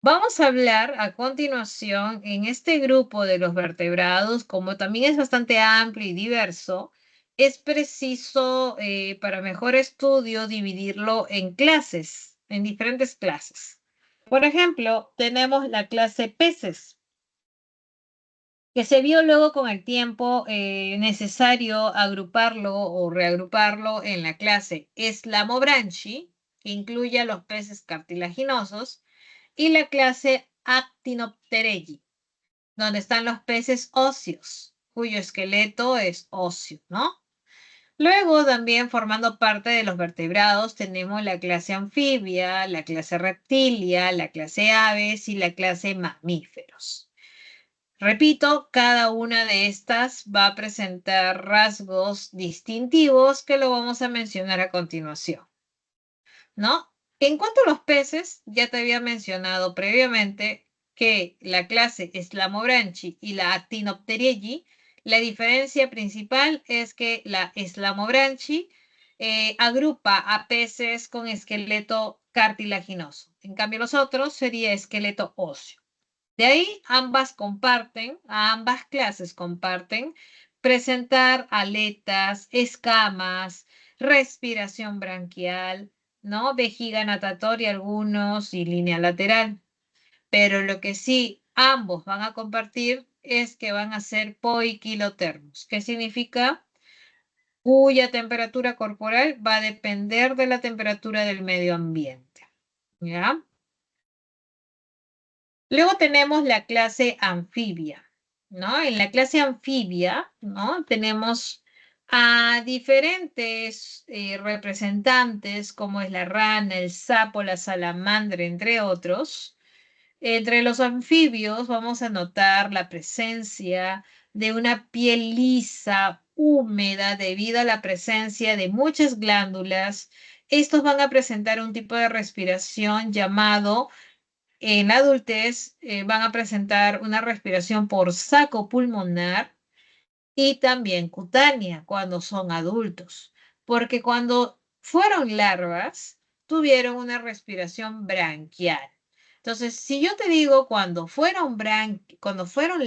vamos a hablar a continuación en este grupo de los vertebrados, como también es bastante amplio y diverso, es preciso para mejor estudio dividirlo en clases, en diferentes clases. Por ejemplo, tenemos la clase peces, que se vio luego con el tiempo necesario agruparlo o reagruparlo en la clase Eslamobranchi, que incluye a los peces cartilaginosos, y la clase Actinopterygii, donde están los peces óseos, cuyo esqueleto es óseo, ¿no? Luego, también formando parte de los vertebrados, tenemos la clase anfibia, la clase reptilia, la clase aves y la clase mamíferos. Repito, cada una de estas va a presentar rasgos distintivos que lo vamos a mencionar a continuación, ¿no? En cuanto a los peces, ya te había mencionado previamente que la clase Eslamobranchi y la Actinopterygii, la diferencia principal es que la Eslamobranchi agrupa a peces con esqueleto cartilaginoso. En cambio, los otros sería esqueleto óseo. De ahí ambas clases comparten presentar aletas, escamas, respiración branquial, ¿no? Vejiga natatoria algunos y línea lateral. Pero lo que sí ambos van a compartir es que van a ser poiquilotermos. ¿Qué significa? Cuya temperatura corporal va a depender de la temperatura del medio ambiente. ¿Ya? Luego tenemos la clase anfibia, ¿no? En la clase anfibia, ¿no? Tenemos a diferentes representantes, como es la rana, el sapo, la salamandra, entre otros. Entre los anfibios vamos a notar la presencia de una piel lisa, húmeda, debido a la presencia de muchas glándulas. Estos van a presentar un tipo de respiración llamado, en la adultez, van a presentar una respiración por saco pulmonar y también cutánea cuando son adultos, porque cuando fueron larvas, tuvieron una respiración branquial. Entonces, si yo te digo cuando fueron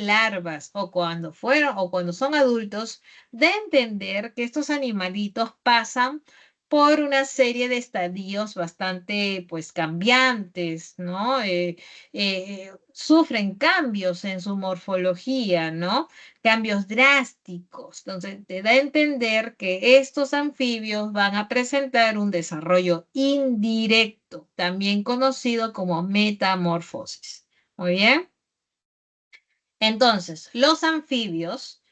larvas o cuando son adultos, de entender que estos animalitos pasan por una serie de estadios bastante, pues, cambiantes, ¿no? Sufren cambios en su morfología, ¿no? Cambios drásticos. Entonces, te da a entender que estos anfibios van a presentar un desarrollo indirecto, también conocido como metamorfosis. Muy bien. Entonces, los anfibios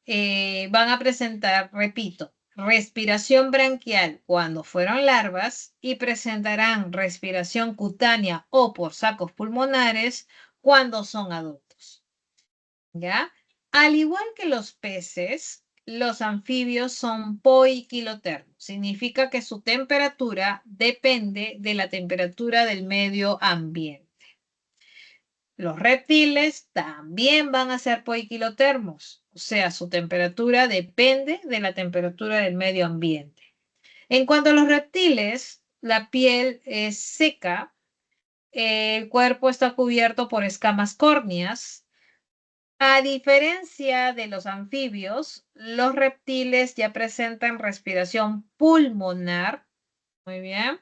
van a presentar, repito, respiración branquial cuando fueron larvas y presentarán respiración cutánea o por sacos pulmonares cuando son adultos. ¿Ya? Al igual que los peces, los anfibios son poiquilotermos. Significa que su temperatura depende de la temperatura del medio ambiente. Los reptiles también van a ser poiquilotermos, o sea, su temperatura depende de la temperatura del medio ambiente. En cuanto a los reptiles, la piel es seca, el cuerpo está cubierto por escamas córneas. A diferencia de los anfibios, los reptiles ya presentan respiración pulmonar. Muy bien.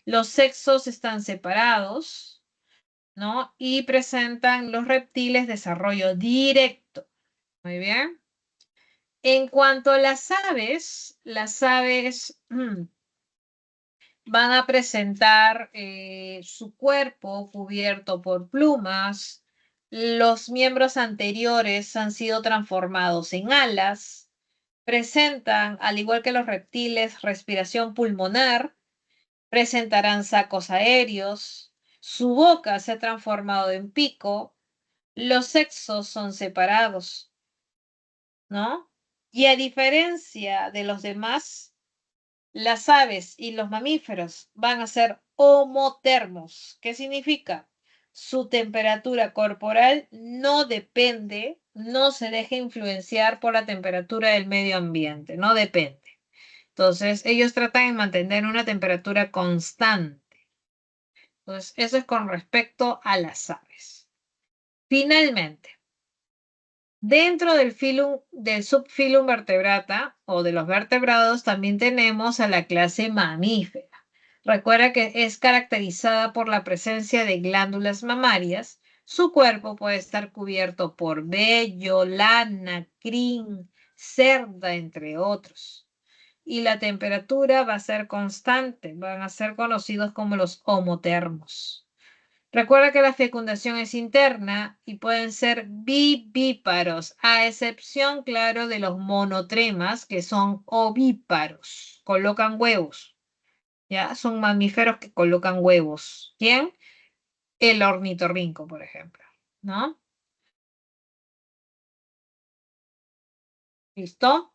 Los sexos están separados, ¿no? Y presentan los reptiles desarrollo directo. Muy bien. En cuanto a las aves van a presentar su cuerpo cubierto por plumas. Los miembros anteriores han sido transformados en alas. Presentan, al igual que los reptiles, respiración pulmonar. Presentarán sacos aéreos. Su boca se ha transformado en pico. Los sexos son separados, ¿no? Y a diferencia de los demás, las aves y los mamíferos van a ser homotermos. ¿Qué significa? Su temperatura corporal no depende, no se deja influenciar por la temperatura del medio ambiente, no depende. Entonces, ellos tratan de mantener una temperatura constante. Entonces, eso es con respecto a las aves. Finalmente, dentro del subfilum vertebrata o de los vertebrados también tenemos a la clase mamífera. Recuerda que es caracterizada por la presencia de glándulas mamarias. Su cuerpo puede estar cubierto por vello, lana, crin, cerda, entre otros. Y la temperatura va a ser constante, van a ser conocidos como los homotermos. Recuerda que la fecundación es interna y pueden ser vivíparos, a excepción, claro, de los monotremas, que son ovíparos, colocan huevos, ¿ya? Son mamíferos que colocan huevos. ¿Quién? El ornitorrinco, por ejemplo, ¿no? ¿Listo?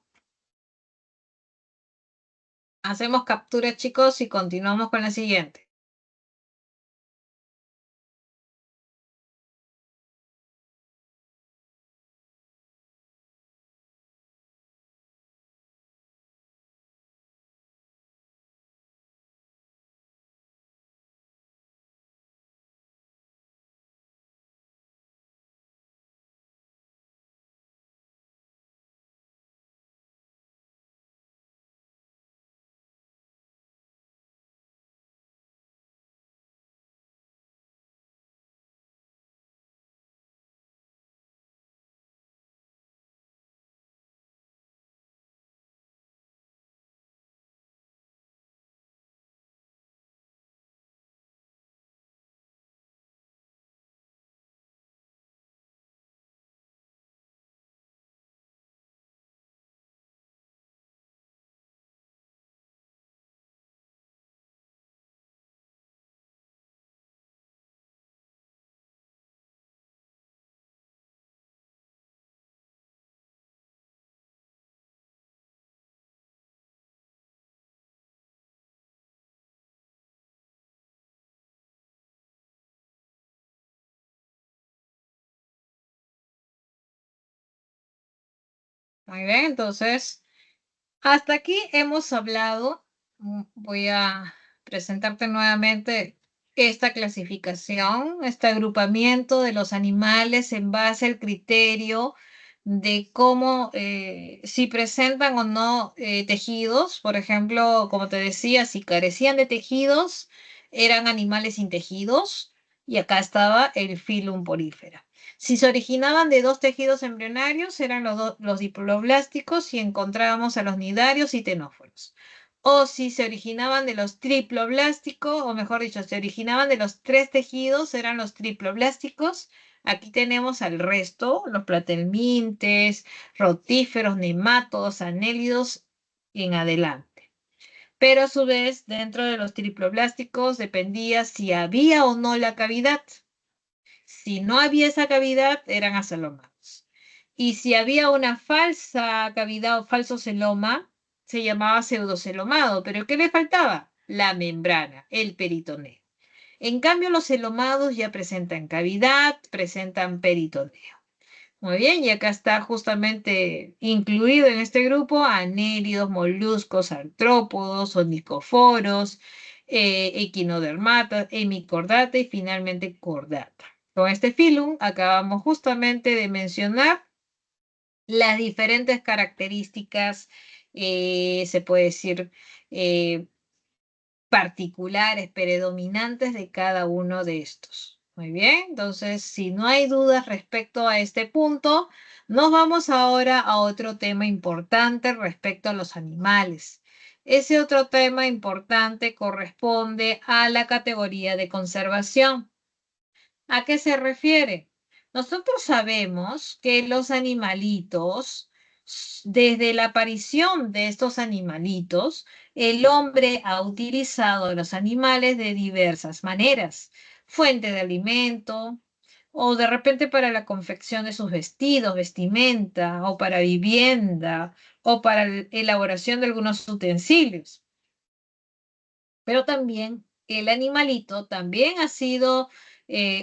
Hacemos captura, chicos, y continuamos con la siguiente. Muy bien, entonces, hasta aquí hemos hablado. Voy a presentarte nuevamente esta clasificación, este agrupamiento de los animales en base al criterio de cómo, si presentan o no tejidos. Por ejemplo, como te decía, si carecían de tejidos, eran animales sin tejidos. Y acá estaba el Phylum Porifera. Si se originaban de dos tejidos embrionarios, eran los diploblásticos y encontrábamos a los nidarios y tenóforos. O si se originaban de los triploblásticos, o mejor dicho, se originaban de los tres tejidos, eran los triploblásticos. Aquí tenemos al resto, los platelmintes, rotíferos, nemátodos, anélidos y en adelante. Pero a su vez, dentro de los triploblásticos dependía si había o no la cavidad. Si no había esa cavidad, eran acelomados. Y si había una falsa cavidad o falso celoma, se llamaba pseudocelomado. ¿Pero qué le faltaba? La membrana, el peritoneo. En cambio, los celomados ya presentan cavidad, presentan peritoneo. Muy bien, y acá está justamente incluido en este grupo anélidos, moluscos, artrópodos, onicoforos, equinodermata, hemicordata y finalmente cordata. Con este filum acabamos justamente de mencionar las diferentes características, se puede decir, eh, particulares, predominantes de cada uno de estos. Muy bien, entonces, si no hay dudas respecto a este punto, nos vamos ahora a otro tema importante respecto a los animales. Ese otro tema importante corresponde a la categoría de conservación. ¿A qué se refiere? Nosotros sabemos que los animalitos, desde la aparición de estos animalitos, el hombre ha utilizado a los animales de diversas maneras. Fuente de alimento, o de repente para la confección de sus vestidos, vestimenta, o para vivienda, o para la elaboración de algunos utensilios. Pero también el animalito también ha sido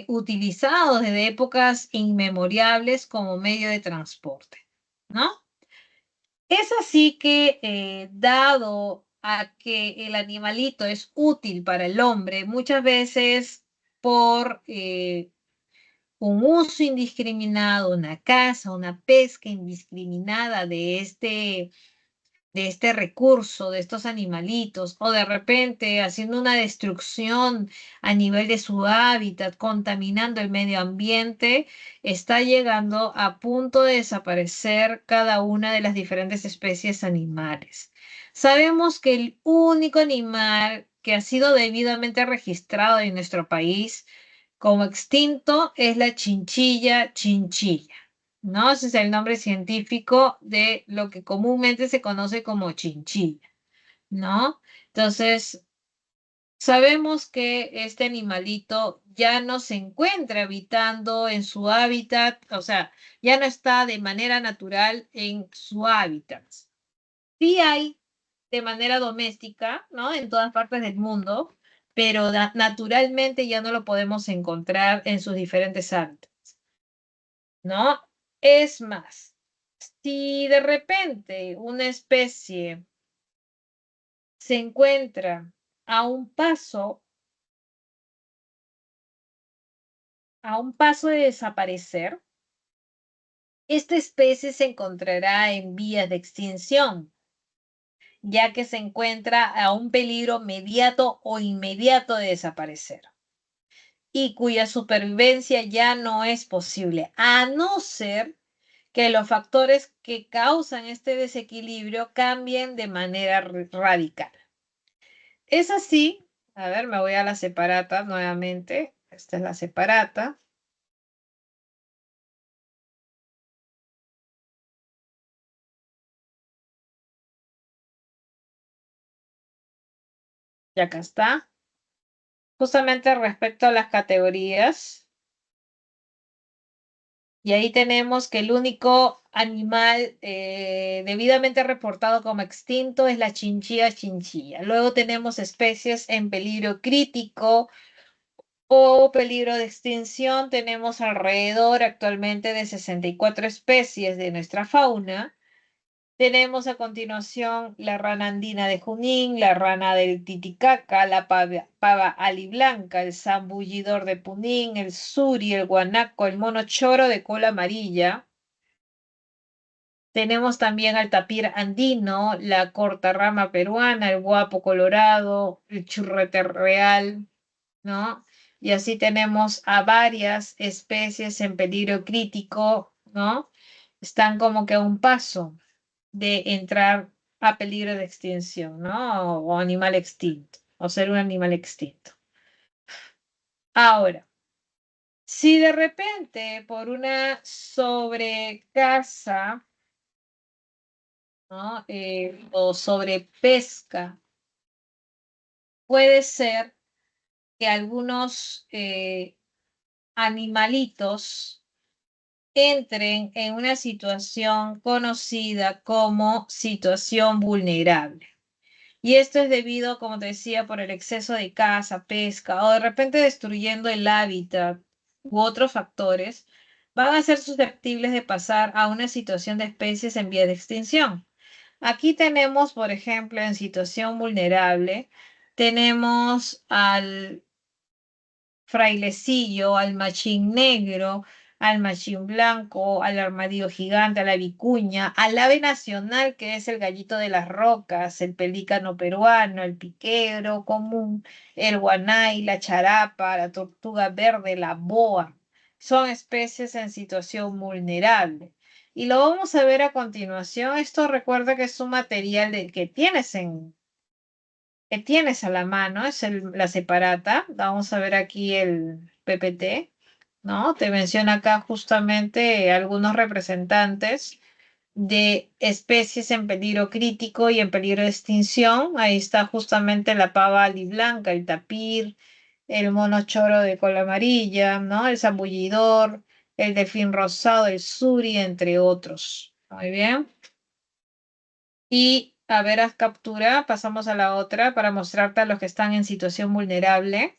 utilizado desde épocas inmemoriales como medio de transporte, ¿no? Es así que, dado a que el animalito es útil para el hombre, muchas veces por un uso indiscriminado, una caza, una pesca indiscriminada de este recurso, de estos animalitos, o de repente haciendo una destrucción a nivel de su hábitat, contaminando el medio ambiente, está llegando a punto de desaparecer cada una de las diferentes especies animales. Sabemos que el único animal que ha sido debidamente registrado en nuestro país como extinto es la chinchilla chinchilla, ¿no? Ese es el nombre científico de lo que comúnmente se conoce como chinchilla, ¿no? Entonces, sabemos que este animalito ya no se encuentra habitando en su hábitat, o sea, ya no está de manera natural en su hábitat. Sí hay de manera doméstica, ¿no? En todas partes del mundo, pero naturalmente ya no lo podemos encontrar en sus diferentes hábitats, ¿no? Es más, si de repente una especie se encuentra a un paso, a un paso de desaparecer, esta especie se encontrará en vías de extinción, ya que se encuentra a un peligro mediato o inmediato de desaparecer, y cuya supervivencia ya no es posible, a no ser que los factores que causan este desequilibrio cambien de manera radical. Es así, a ver, me voy a la separata nuevamente. Esta es la separata. Y acá está. Justamente respecto a las categorías. Y ahí tenemos que el único animal debidamente reportado como extinto es la chinchilla chinchilla. Luego tenemos especies en peligro crítico o peligro de extinción. Tenemos alrededor actualmente de 64 especies de nuestra fauna. Tenemos a continuación la rana andina de Junín, la rana del Titicaca, la pava aliblanca, el zambullidor de Punín, el suri, el guanaco, el mono choro de cola amarilla. Tenemos también al tapir andino, la cortarrama peruana, el guapo colorado, el churrete real, ¿no? Y así tenemos a varias especies en peligro crítico, ¿no? Están como que a un paso de entrar a peligro de extinción, ¿no? O animal extinto, o ser un animal extinto. Ahora, si de repente por una sobrecaza, ¿no? O sobrepesca, puede ser que algunos animalitos entren en una situación conocida como situación vulnerable. Y esto es debido, como te decía, por el exceso de caza, pesca o de repente destruyendo el hábitat u otros factores, van a ser susceptibles de pasar a una situación de especies en vía de extinción. Aquí tenemos, por ejemplo, en situación vulnerable, tenemos al frailecillo, al machín negro, al machín blanco, al armadillo gigante, a la vicuña, al ave nacional que es el gallito de las rocas, el pelícano peruano, el piquero común, el guanay, la charapa, la tortuga verde, la boa. Son especies en situación vulnerable. Y lo vamos a ver a continuación. Esto recuerda que es un material que tienes a la mano, es la separata. Vamos a ver aquí el PPT, ¿no? Te menciona acá justamente algunos representantes de especies en peligro crítico y en peligro de extinción. Ahí está justamente la pava aliblanca, el tapir, el mono choro de cola amarilla, ¿no? El zambullidor, el delfín rosado, el suri, entre otros. Muy bien. Y a ver, haz captura, pasamos a la otra para mostrarte a los que están en situación vulnerable.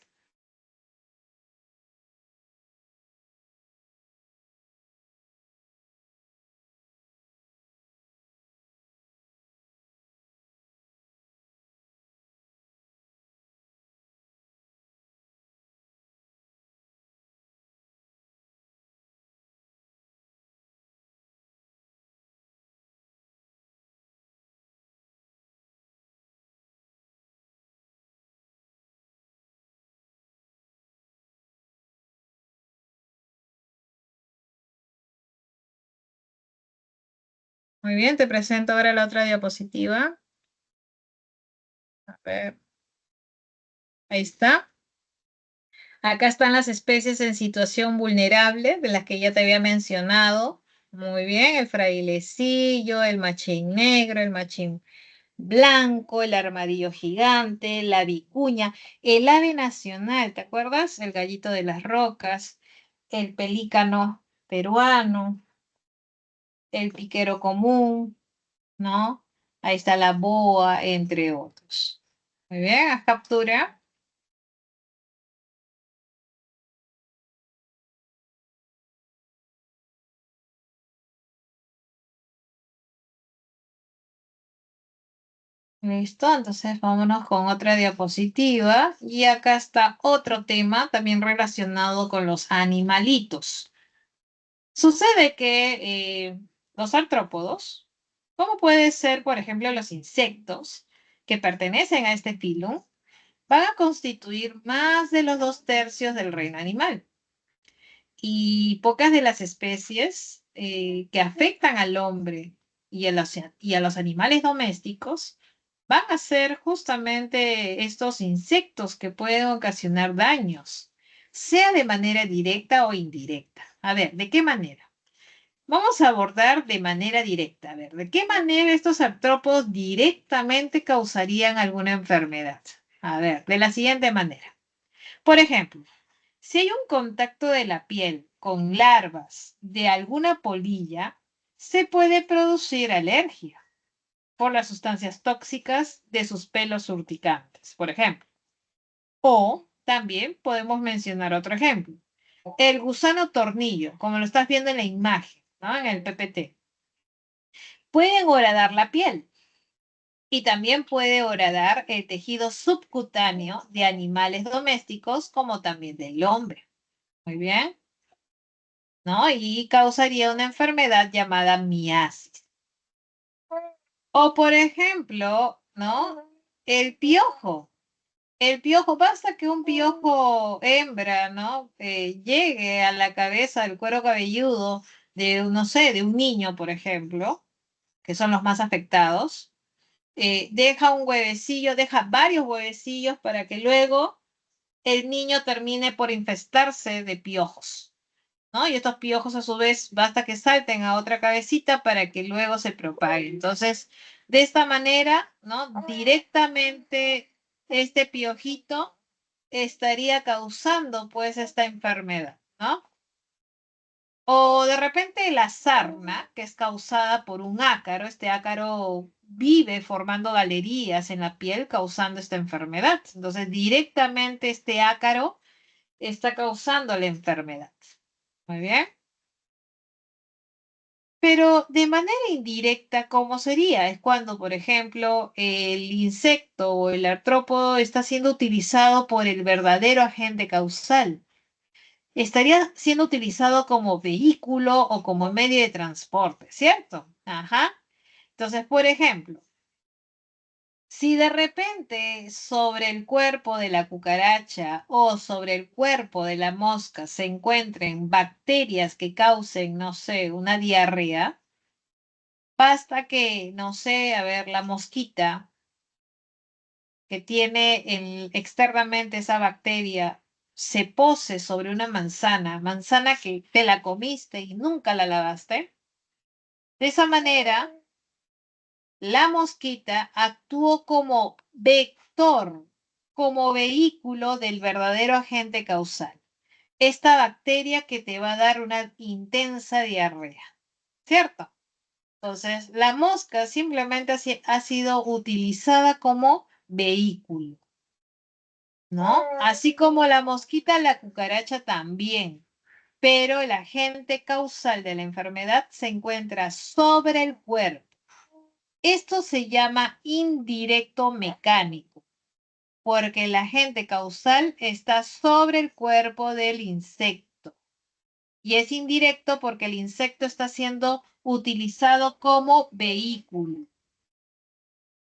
Muy bien, te presento ahora la otra diapositiva. A ver, ahí está. Acá están las especies en situación vulnerable, de las que ya te había mencionado. Muy bien, el frailecillo, el machín negro, el machín blanco, el armadillo gigante, la vicuña, el ave nacional, ¿te acuerdas? El gallito de las rocas, el pelícano peruano, el piquero común, ¿no? Ahí está la boa, entre otros. Muy bien, haz captura. Listo, entonces vámonos con otra diapositiva. Y acá está otro tema también relacionado con los animalitos. Sucede que los artrópodos, como puede ser, por ejemplo, los insectos que pertenecen a este filo, van a constituir más de los 2/3 del reino animal. Y pocas de las especies que afectan al hombre y a los animales domésticos van a ser justamente estos insectos que pueden ocasionar daños, sea de manera directa o indirecta. A ver, ¿de qué manera? Vamos a abordar de manera directa. A ver, ¿de qué manera estos artrópodos directamente causarían alguna enfermedad? A ver, de la siguiente manera. Por ejemplo, si hay un contacto de la piel con larvas de alguna polilla, se puede producir alergia por las sustancias tóxicas de sus pelos urticantes, por ejemplo. O también podemos mencionar otro ejemplo. El gusano tornillo, como lo estás viendo en la imagen, ¿no? En el PPT. pueden horadar la piel y también puede horadar el tejido subcutáneo de animales domésticos como también del hombre. Muy bien, ¿no? Y causaría una enfermedad llamada miasis. O por ejemplo, ¿no? El piojo. El piojo, basta que un piojo hembra, ¿no? Llegue a la cabeza del cuero cabelludo de, no sé, de un niño, por ejemplo, que son los más afectados. Deja un huevecillo, deja varios huevecillos para que luego el niño termine por infestarse de piojos, ¿no? Y estos piojos a su vez basta que salten a otra cabecita para que luego se propague. Entonces, de esta manera, ¿no? Directamente este piojito estaría causando pues esta enfermedad, ¿no? O de repente la sarna, que es causada por un ácaro, este ácaro vive formando galerías en la piel causando esta enfermedad. Entonces, directamente este ácaro está causando la enfermedad. Muy bien. Pero de manera indirecta, ¿cómo sería? Es cuando, por ejemplo, el insecto o el artrópodo está siendo utilizado por el verdadero agente causal. Estaría siendo utilizado como vehículo o como medio de transporte, ¿cierto? Ajá. Entonces, por ejemplo, si de repente sobre el cuerpo de la cucaracha o sobre el cuerpo de la mosca se encuentren bacterias que causen, no sé, una diarrea, basta que, no sé, a ver, la mosquita que tiene externamente esa bacteria se pose sobre una manzana, manzana que te la comiste y nunca la lavaste. De esa manera, la mosquita actuó como vector, como vehículo del verdadero agente causal. Esta bacteria que te va a dar una intensa diarrea, ¿cierto? Entonces, la mosca simplemente ha sido utilizada como vehículo, ¿no? Así como la mosquita, la cucaracha también. Pero el agente causal de la enfermedad se encuentra sobre el cuerpo. Esto se llama indirecto mecánico, porque el agente causal está sobre el cuerpo del insecto. Y es indirecto porque el insecto está siendo utilizado como vehículo.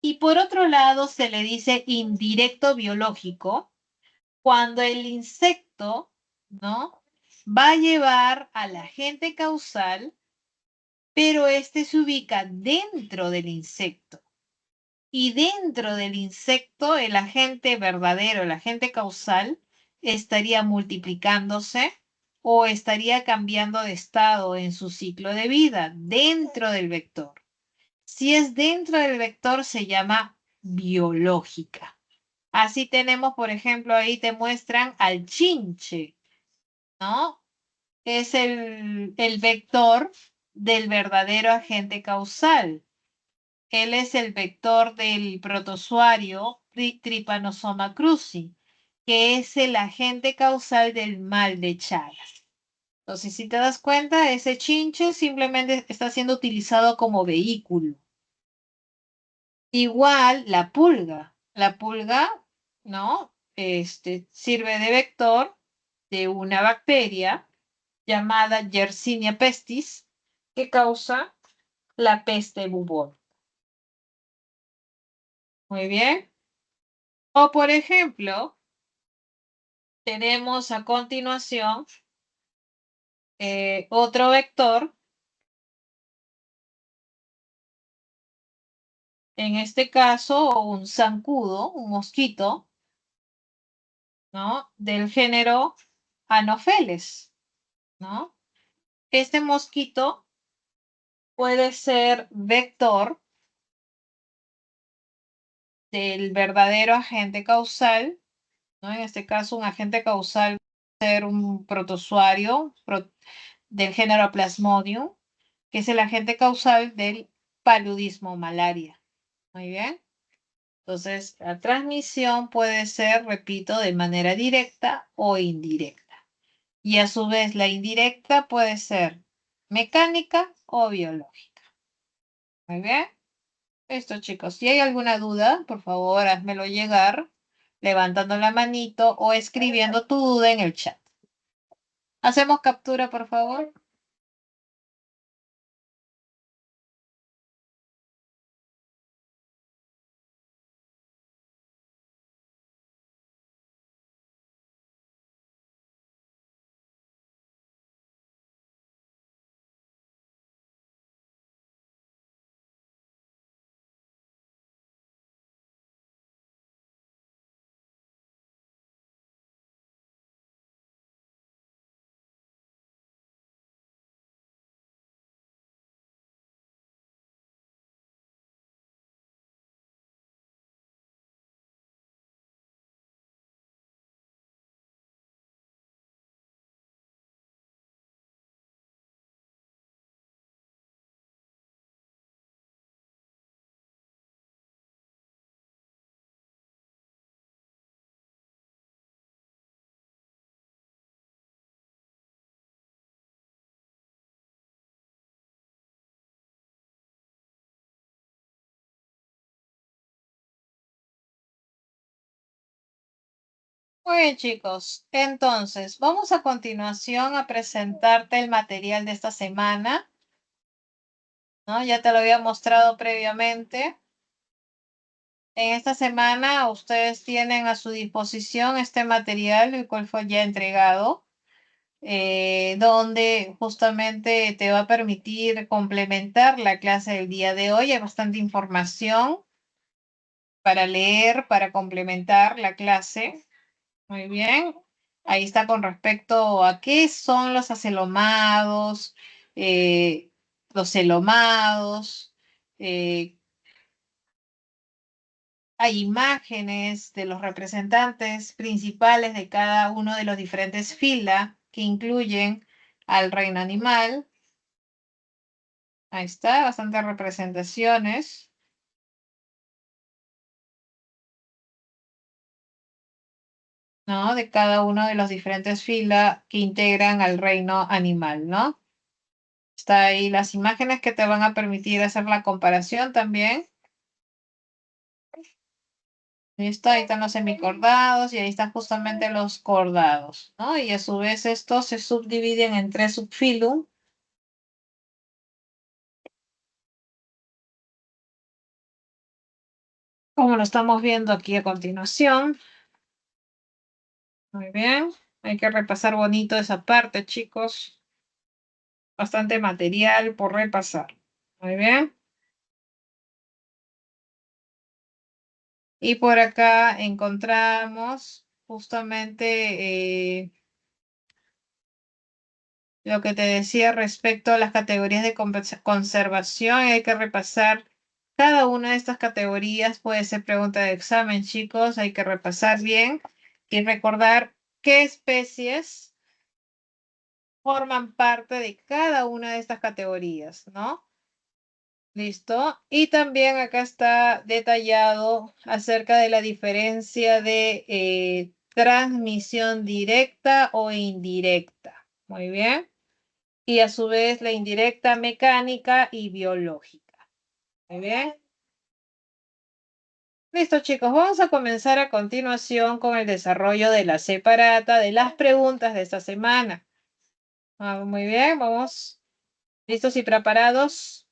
Y por otro lado, se le dice indirecto biológico cuando el insecto, ¿no? Va a llevar al agente causal, pero este se ubica dentro del insecto. Y dentro del insecto, el agente verdadero, el agente causal, estaría multiplicándose o estaría cambiando de estado en su ciclo de vida dentro del vector. Si es dentro del vector, se llama biológica. Así tenemos, por ejemplo, ahí te muestran al chinche, ¿no? Es el vector del verdadero agente causal. Él es el vector del protozoario Trypanosoma cruzi, que es el agente causal del mal de Chagas. Entonces, si te das cuenta, ese chinche simplemente está siendo utilizado como vehículo. Igual la pulga, ¿no? Sirve de vector de una bacteria llamada Yersinia pestis que causa la peste bubónica. Muy bien. O por ejemplo, tenemos a continuación otro vector, en este caso un zancudo, un mosquito, ¿no? Del género Anopheles, ¿no? Este mosquito puede ser vector del verdadero agente causal, ¿no? En este caso, un agente causal puede ser un protozoario del género Plasmodium, que es el agente causal del paludismo malaria. Muy bien. Entonces, la transmisión puede ser, repito, de manera directa o indirecta. Y a su vez, la indirecta puede ser mecánica o biológica. Muy bien. Listo, chicos. Si hay alguna duda, por favor, házmelo llegar levantando la manito o escribiendo tu duda en el chat. Hacemos captura, por favor. Muy bien, chicos. Entonces, vamos a continuación a presentarte el material de esta semana, ¿no? Ya te lo había mostrado previamente. En esta semana ustedes tienen a su disposición este material, el cual fue ya entregado, donde justamente te va a permitir complementar la clase del día de hoy. Hay bastante información para leer, para complementar la clase. Muy bien. Ahí está con respecto a qué son los acelomados, eh, los celomados. eh, Hay imágenes de los representantes principales de cada uno de los diferentes filas que incluyen al reino animal. Ahí está, bastantes representaciones, ¿no? De cada uno de los diferentes filas que integran al reino animal, ¿no? Está ahí las imágenes que te van a permitir hacer la comparación también. ¿Listo? Ahí están los semicordados y ahí están justamente los cordados, ¿no? Y a su vez estos se subdividen en tres subfilum, como lo estamos viendo aquí a continuación. Muy bien. Hay que repasar bonito esa parte, chicos. Bastante material por repasar. Muy bien. Y por acá encontramos justamente lo que te decía respecto a las categorías de conservación. Hay que repasar cada una de estas categorías. Puede ser pregunta de examen, chicos. Hay que repasar bien y recordar qué especies forman parte de cada una de estas categorías, ¿no? Listo. Y también acá está detallado acerca de la diferencia de transmisión directa o indirecta. Muy bien. Y a su vez la indirecta mecánica y biológica. Muy bien. Listo, chicos. Vamos a comenzar a continuación con el desarrollo de la separata de las preguntas de esta semana. Muy bien, vamos. ¿Listos y preparados?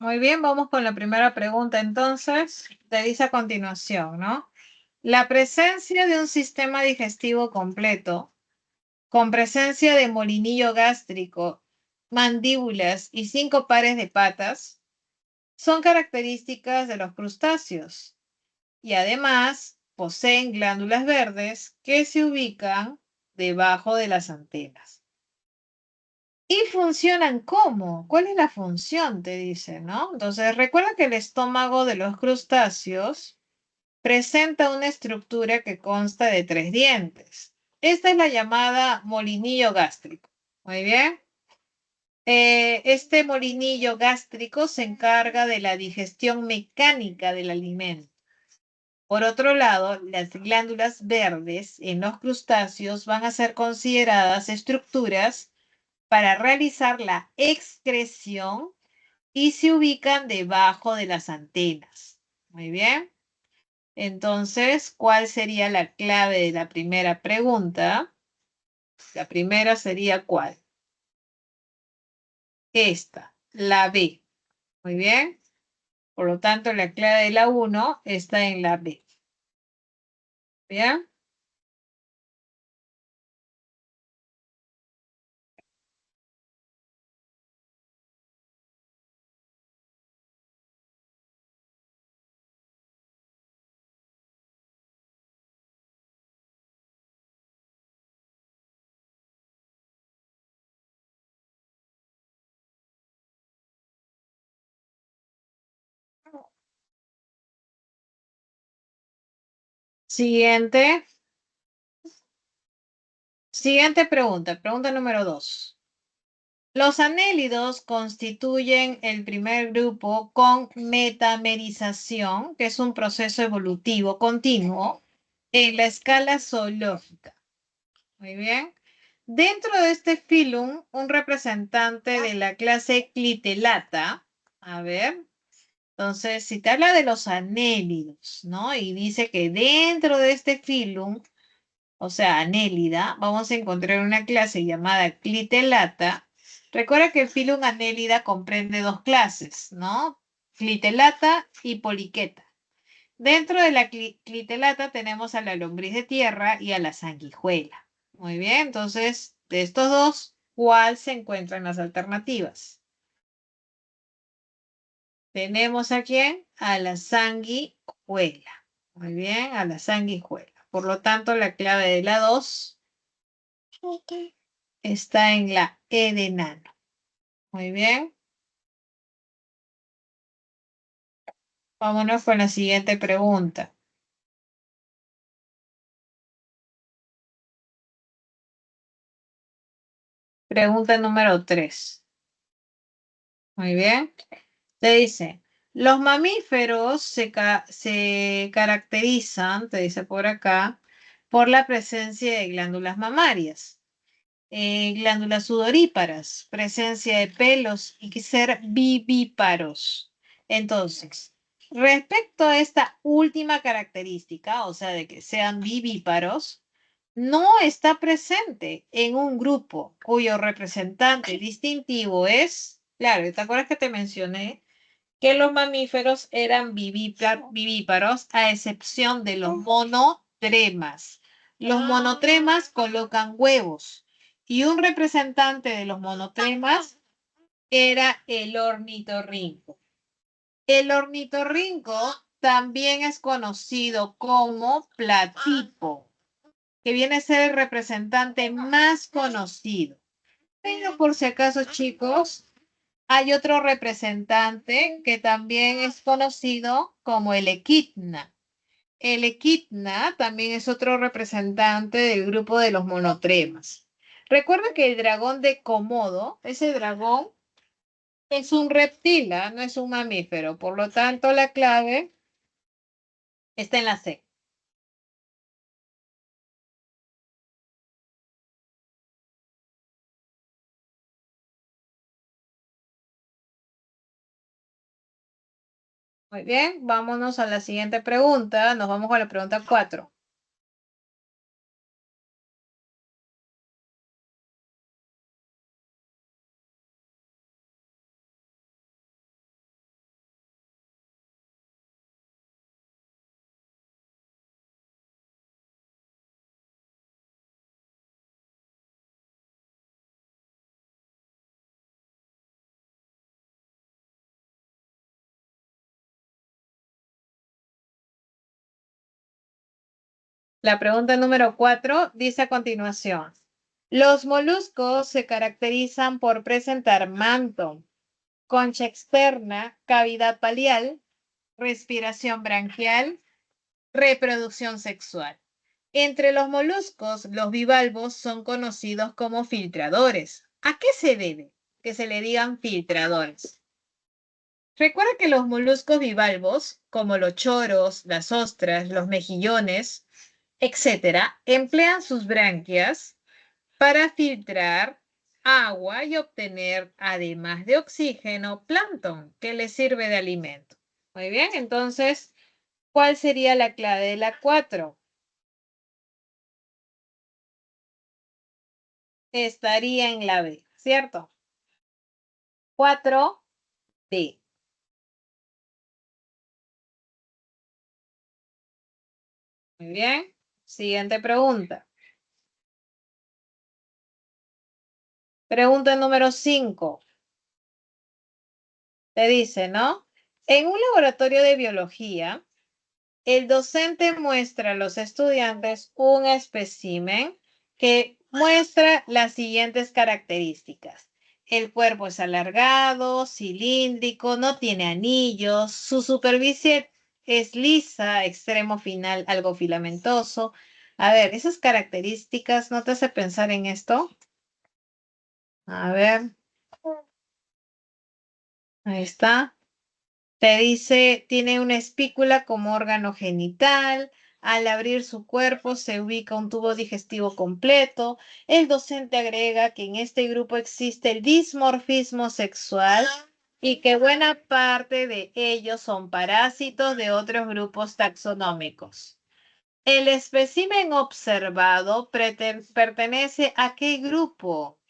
Muy bien, vamos con la primera pregunta entonces. Te dice a continuación, ¿no? La presencia de un sistema digestivo completo, con presencia de molinillo gástrico, mandíbulas y 5 pares de patas, son características de los crustáceos y además poseen glándulas verdes que se ubican debajo de las antenas. ¿Y funcionan cómo? ¿Cuál es la función? Te dice, ¿no? Entonces, recuerda que el estómago de los crustáceos presenta una estructura que consta de 3 dientes. Esta es la llamada molinillo gástrico. Muy bien. Este molinillo gástrico se encarga de la digestión mecánica del alimento. Por otro lado, las glándulas verdes en los crustáceos van a ser consideradas estructuras para realizar la excreción y se ubican debajo de las antenas. Muy bien. Entonces, ¿cuál sería la clave de la primera pregunta? La primera sería ¿cuál? Esta, la B. Muy bien. Por lo tanto, la clave de la 1 está en la B. ¿Bien? Siguiente. Siguiente pregunta. Pregunta número 2. Los anélidos constituyen el primer grupo con metamerización, que es un proceso evolutivo continuo en la escala zoológica. Muy bien. Dentro de este filum, un representante de la clase Clitelata, a ver, entonces, si te habla de los anélidos, ¿no? Y dice que dentro de este filum, o sea, anélida, vamos a encontrar una clase llamada Clitelata. Recuerda que el filum anélida comprende 2 clases, ¿no? Clitelata y Poliqueta. Dentro de la clitelata tenemos a la lombriz de tierra y a la sanguijuela. Muy bien, entonces, de estos dos, ¿cuál se encuentra en las alternativas? Tenemos a quién? A la sanguijuela. Muy bien, a la sanguijuela. Por lo tanto, la clave de la 2 está en la E de nano. Muy bien. Vámonos con la siguiente pregunta. Pregunta número 3. Muy bien. Te dice, los mamíferos se caracterizan, te dice por acá, por la presencia de glándulas mamarias, glándulas sudoríparas, presencia de pelos y que ser vivíparos. Entonces, respecto a esta última característica, o sea, de que sean vivíparos, no está presente en un grupo cuyo representante distintivo es, claro, ¿te acuerdas que te mencioné que los mamíferos eran vivíparos a excepción de los monotremas? Los monotremas colocan huevos y un representante de los monotremas era el ornitorrinco. El ornitorrinco también es conocido como platipo, que viene a ser el representante más conocido. Pero por si acaso, chicos, hay otro representante que también es conocido como el equidna. El equidna también es otro representante del grupo de los monotremas. Recuerda que el dragón de Komodo, ese dragón es un reptil, ¿ah? No es un mamífero. Por lo tanto, la clave está en la C. Muy bien, vámonos a la siguiente pregunta. Nos vamos con la pregunta 4. La pregunta número 4 dice a continuación. Los moluscos se caracterizan por presentar manto, concha externa, cavidad palial, respiración branquial, reproducción sexual. Entre los moluscos, los bivalvos son conocidos como filtradores. ¿A qué se debe que se le digan filtradores? Recuerda que los moluscos bivalvos, como los choros, las ostras, los mejillones, etcétera, emplean sus branquias para filtrar agua y obtener, además de oxígeno, plancton, que les sirve de alimento. Muy bien, entonces, ¿cuál sería la clave de la 4? Estaría en la B, ¿cierto? 4B. Muy bien. Siguiente pregunta. Pregunta número 5. Te dice, ¿no? En un laboratorio de biología, el docente muestra a los estudiantes un espécimen que muestra las siguientes características. El cuerpo es alargado, cilíndrico, no tiene anillos, su superficie es lisa, extremo final algo filamentoso. A ver, esas características, ¿no te hace pensar en esto? A ver, ahí está. Te dice, tiene una espícula como órgano genital. Al abrir su cuerpo se ubica un tubo digestivo completo. El docente agrega que en este grupo existe el dimorfismo sexual y que buena parte de ellos son parásitos de otros grupos taxonómicos. El espécimen observado pertenece a qué grupo,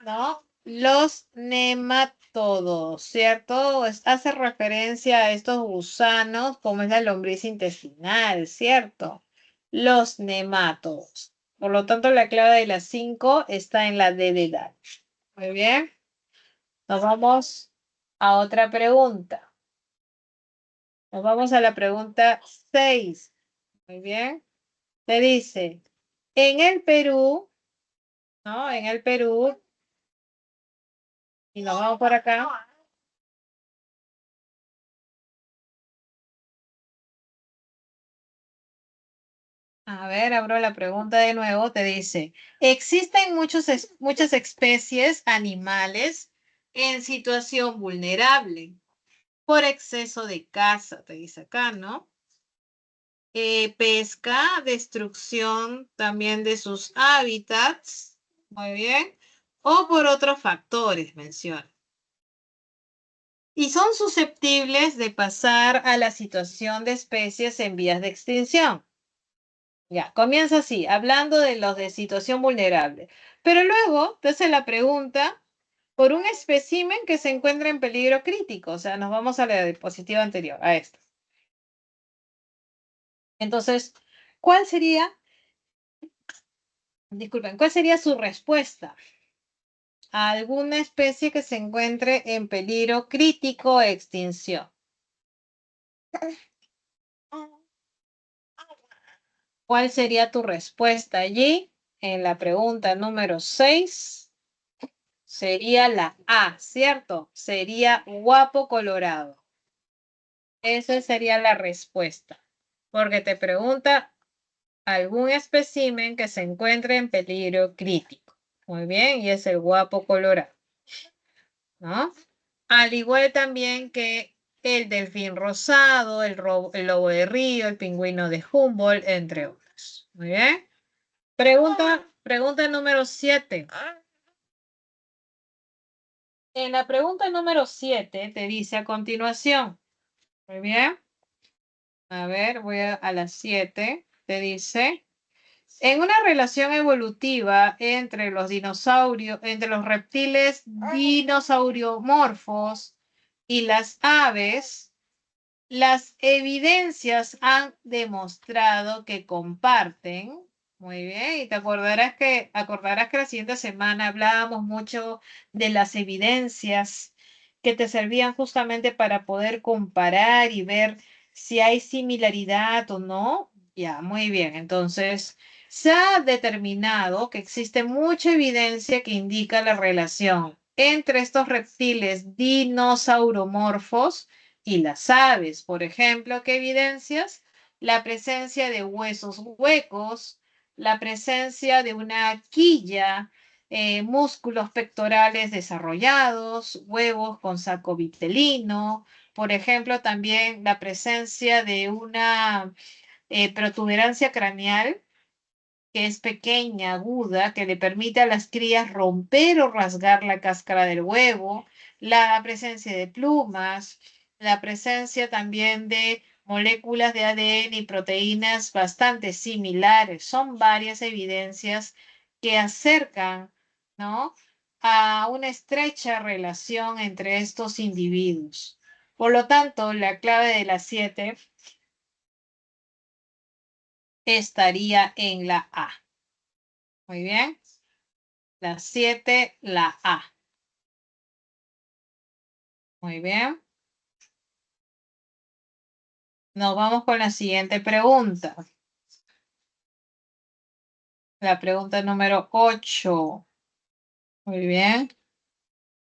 ¿no? Los nemátodos, ¿cierto? Hace referencia a estos gusanos, como es la lombriz intestinal, ¿cierto? Los nemátodos. Por lo tanto, la clave de las 5 está en la D de edad. Muy bien. Nos vamos a otra pregunta. Nos vamos a la pregunta 6. Muy bien. Te dice, en el Perú, ¿no? En el Perú, y nos vamos por acá. A ver, abro la pregunta de nuevo. Te dice, existen muchas especies animales en situación vulnerable por exceso de caza, te dice acá, ¿no? Pesca, destrucción también de sus hábitats, muy bien, o por otros factores, menciona. Y son susceptibles de pasar a la situación de especies en vías de extinción. Ya, comienza así, hablando de los de situación vulnerable. Pero luego te hace la pregunta por un espécimen que se encuentra en peligro crítico. O sea, nos vamos a la diapositiva anterior, a esta. Entonces, ¿cuál sería, disculpen, cuál sería su respuesta a alguna especie que se encuentre en peligro crítico de extinción? ¿Cuál sería tu respuesta allí en la pregunta número 6? Sería la A, ¿cierto? Sería guapo colorado. Esa sería la respuesta. Porque te pregunta algún espécimen que se encuentre en peligro crítico. Muy bien, y es el guapo colorado, ¿no? Al igual también que el delfín rosado, el lobo de río, el pingüino de Humboldt, entre otros. Muy bien. Pregunta número 7. En la pregunta número 7 te dice a continuación. Muy bien. A ver, voy a las 7. Te dice, en una relación evolutiva entre los dinosaurios, entre los reptiles dinosauriomorfos y las aves, las evidencias han demostrado que comparten. Muy bien, y te acordarás que la siguiente semana hablábamos mucho de las evidencias que te servían justamente para poder comparar y ver si hay similaridad o no Ya, muy bien. Entonces, se ha determinado que existe mucha evidencia que indica la relación entre estos reptiles dinosauromorfos y las aves. Por ejemplo, ¿qué evidencias? La presencia de huesos huecos, la presencia de una quilla, músculos pectorales desarrollados, huevos con saco vitelino. Por ejemplo, también la presencia de una protuberancia craneal que es pequeña, aguda, que le permite a las crías romper o rasgar la cáscara del huevo, la presencia de plumas, la presencia también de moléculas de ADN y proteínas bastante similares. Son varias evidencias que acercan, ¿no?, a una estrecha relación entre estos individuos. Por lo tanto, la clave de las 7 estaría en la A. Muy bien. La 7, la A. Muy bien. Nos vamos con la siguiente pregunta. La pregunta número 8. Muy bien.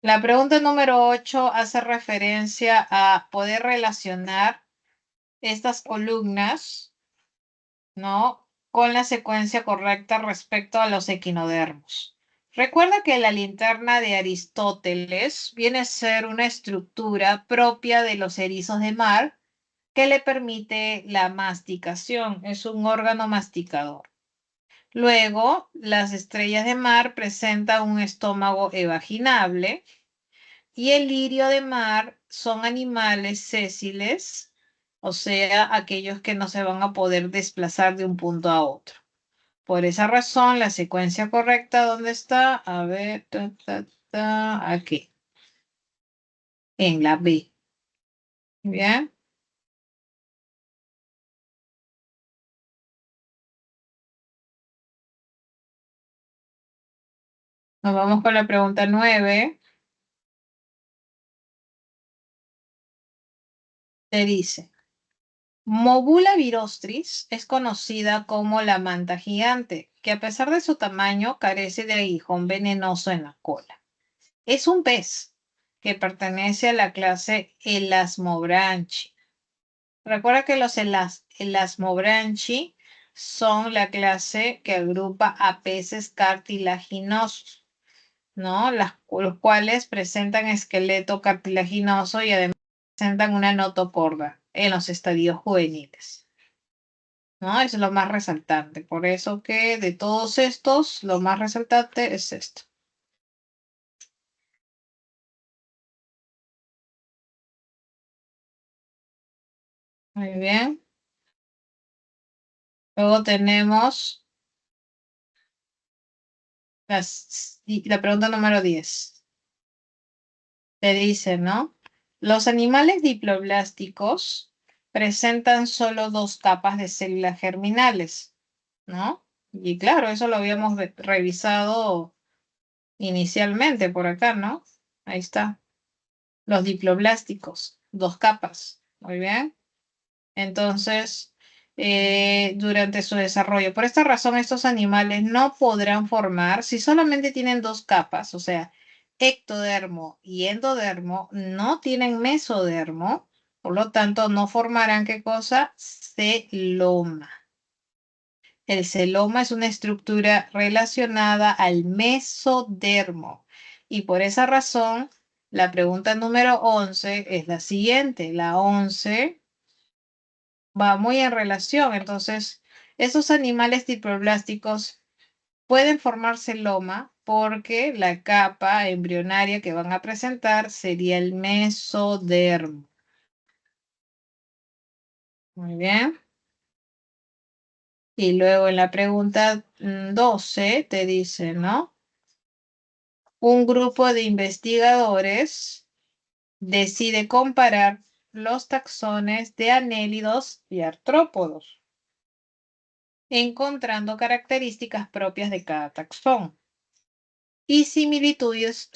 La pregunta número 8 hace referencia a poder relacionar estas columnas, ¿no?, con la secuencia correcta respecto a los equinodermos. Recuerda que la linterna de Aristóteles viene a ser una estructura propia de los erizos de mar que le permite la masticación. Es un órgano masticador. Luego, las estrellas de mar presentan un estómago evaginable y el lirio de mar son animales sésiles, o sea, aquellos que no se van a poder desplazar de un punto a otro. Por esa razón, la secuencia correcta, ¿dónde está? A ver, aquí, en la B. Bien. Nos vamos con la pregunta 9. Te dice, Mobula virostris es conocida como la manta gigante, que a pesar de su tamaño carece de aguijón venenoso en la cola. Es un pez que pertenece a la clase Elasmobranchi. Recuerda que los Elasmobranchi son la clase que agrupa a peces cartilaginosos, ¿no? Los cuales presentan esqueleto cartilaginoso y además presentan una notocorda en los estadios juveniles, ¿no? Eso es lo más resaltante. Por eso que de todos estos, lo más resaltante es esto. Muy bien. Luego tenemos la pregunta número 10. Te dice, ¿no? Los animales diploblásticos presentan solo dos capas de células germinales, ¿no? Y claro, eso lo habíamos revisado inicialmente por acá, ¿no? Ahí está. Los diploblásticos, dos capas. Muy bien. Entonces, durante su desarrollo. Por esta razón, estos animales no podrán formar, si solamente tienen dos capas, o sea, ectodermo y endodermo, no tienen mesodermo, por lo tanto, no formarán, ¿qué cosa? Celoma. El celoma es una estructura relacionada al mesodermo. Y por esa razón, la pregunta número 11 es la siguiente. La 11 va muy en relación. Entonces, esos animales diploblásticos pueden formar celoma porque la capa embrionaria que van a presentar sería el mesodermo. Muy bien. Y luego en la pregunta 12 te dice, ¿no? Un grupo de investigadores decide comparar los taxones de anélidos y artrópodos, encontrando características propias de cada taxón y similitudes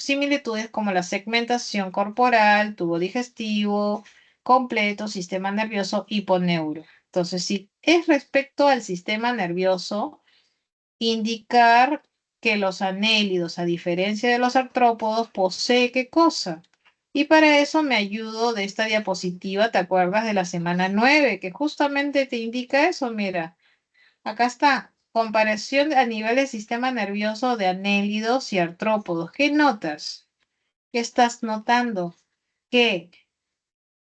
como la segmentación corporal, tubo digestivo completo, sistema nervioso, hiponeuro. Entonces, si es respecto al sistema nervioso, indicar que los anélidos, a diferencia de los artrópodos, posee ¿qué cosa? Y para eso me ayudo de esta diapositiva, ¿te acuerdas de la semana 9? Que justamente te indica eso, mira. Acá está, comparación a nivel del sistema nervioso de anélidos y artrópodos. ¿Qué notas? ¿Qué estás notando? Que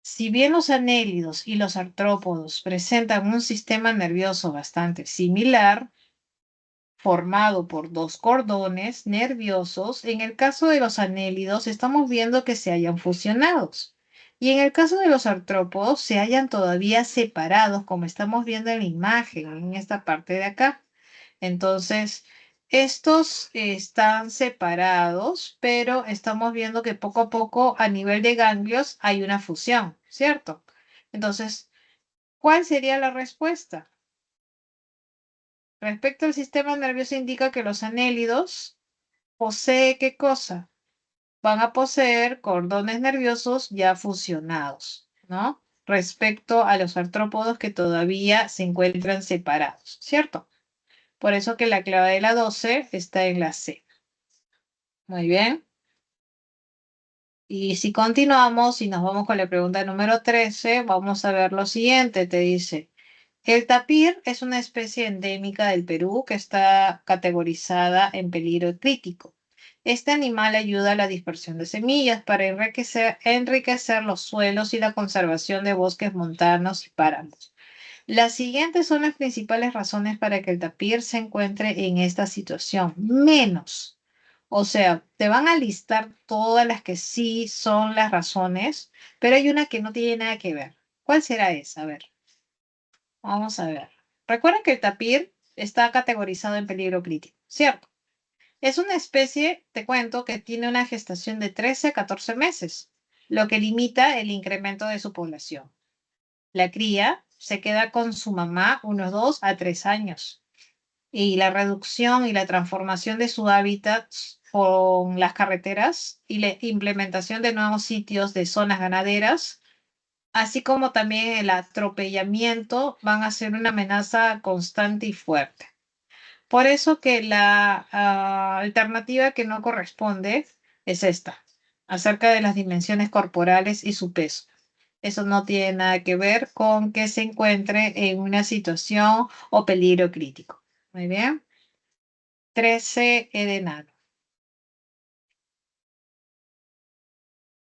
si bien los anélidos y los artrópodos presentan un sistema nervioso bastante similar, formado por dos cordones nerviosos, en el caso de los anélidos estamos viendo que se hayan fusionados. Y en el caso de los artrópodos se hayan todavía separados, como estamos viendo en la imagen, en esta parte de acá. Entonces, estos están separados, pero estamos viendo que poco a poco a nivel de ganglios hay una fusión, ¿cierto? Entonces, ¿cuál sería la respuesta? Respecto al sistema nervioso indica que los anélidos posee ¿qué cosa? Van a poseer cordones nerviosos ya fusionados, ¿no? Respecto a los artrópodos que todavía se encuentran separados, ¿cierto? Por eso que la clave de la 12 está en la C. Muy bien. Y si continuamos y nos vamos con la pregunta número 13, vamos a ver lo siguiente. Te dice, el tapir es una especie endémica del Perú que está categorizada en peligro crítico. Este animal ayuda a la dispersión de semillas para enriquecer los suelos y la conservación de bosques montanos y páramos. Las siguientes son las principales razones para que el tapir se encuentre en esta situación, menos. O sea, te van a listar todas las que sí son las razones, pero hay una que no tiene nada que ver. ¿Cuál será esa? A ver, vamos a ver. Recuerden que el tapir está categorizado en peligro crítico, ¿cierto? Es una especie, te cuento, que tiene una gestación de 13 a 14 meses, lo que limita el incremento de su población. La cría se queda con su mamá unos 2 a 3 años y la reducción y la transformación de su hábitat con las carreteras y la implementación de nuevos sitios de zonas ganaderas, así como también el atropellamiento, van a ser una amenaza constante y fuerte. Por eso que la alternativa que no corresponde es esta, acerca de las dimensiones corporales y su peso. Eso no tiene nada que ver con que se encuentre en una situación o peligro crítico. Muy bien. 13 Edenaro.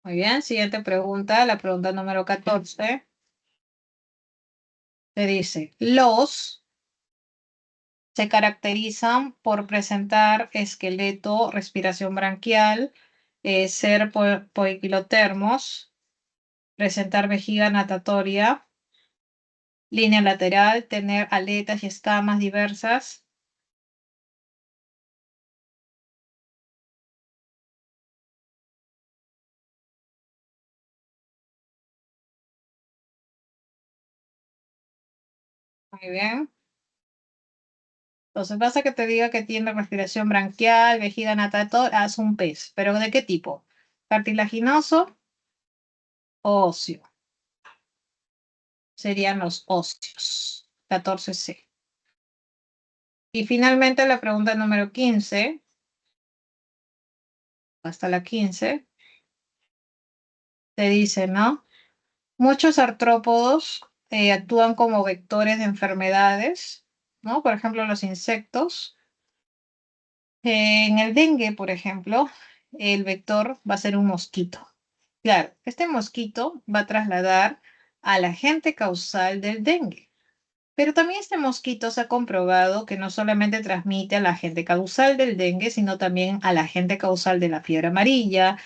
Muy bien. Siguiente pregunta, la pregunta número 14. Te dice, los se caracterizan por presentar esqueleto, respiración branquial, ser poiquilotermos, presentar vejiga natatoria, línea lateral, tener aletas y escamas diversas. Muy bien. Entonces, basta que te diga que tiene respiración branquial, vejiga natatoria, haz un pez. ¿Pero de qué tipo? ¿Cartilaginoso o óseo? Serían los óseos. 14C. Y finalmente la pregunta número 15, hasta la 15, te dice, ¿no? Muchos artrópodos actúan como vectores de enfermedades, ¿no? Por ejemplo, los insectos. En el dengue, por ejemplo, el vector va a ser un mosquito. Claro, este mosquito va a trasladar al agente causal del dengue. Pero también este mosquito se ha comprobado que no solamente transmite al agente causal del dengue, sino también al agente causal de la fiebre amarilla,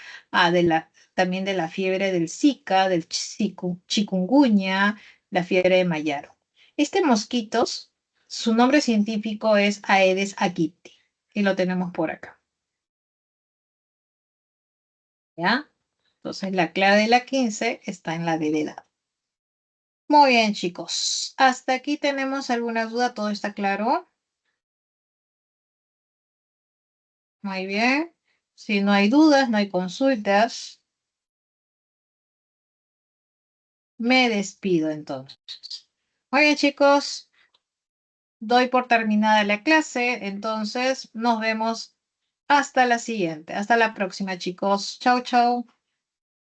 también de la fiebre del Zika, del chikungunya, la fiebre de Mayaro. Este mosquito, su nombre científico es Aedes aegypti, y lo tenemos por acá. ¿Ya? Entonces la clave de la 15 está en la D de dado. Muy bien, chicos. Hasta aquí tenemos alguna duda, ¿todo está claro? Muy bien. Si no hay dudas, no hay consultas, me despido entonces. Oye, chicos, doy por terminada la clase, entonces nos vemos hasta la siguiente. Hasta la próxima, chicos. Chau, chau.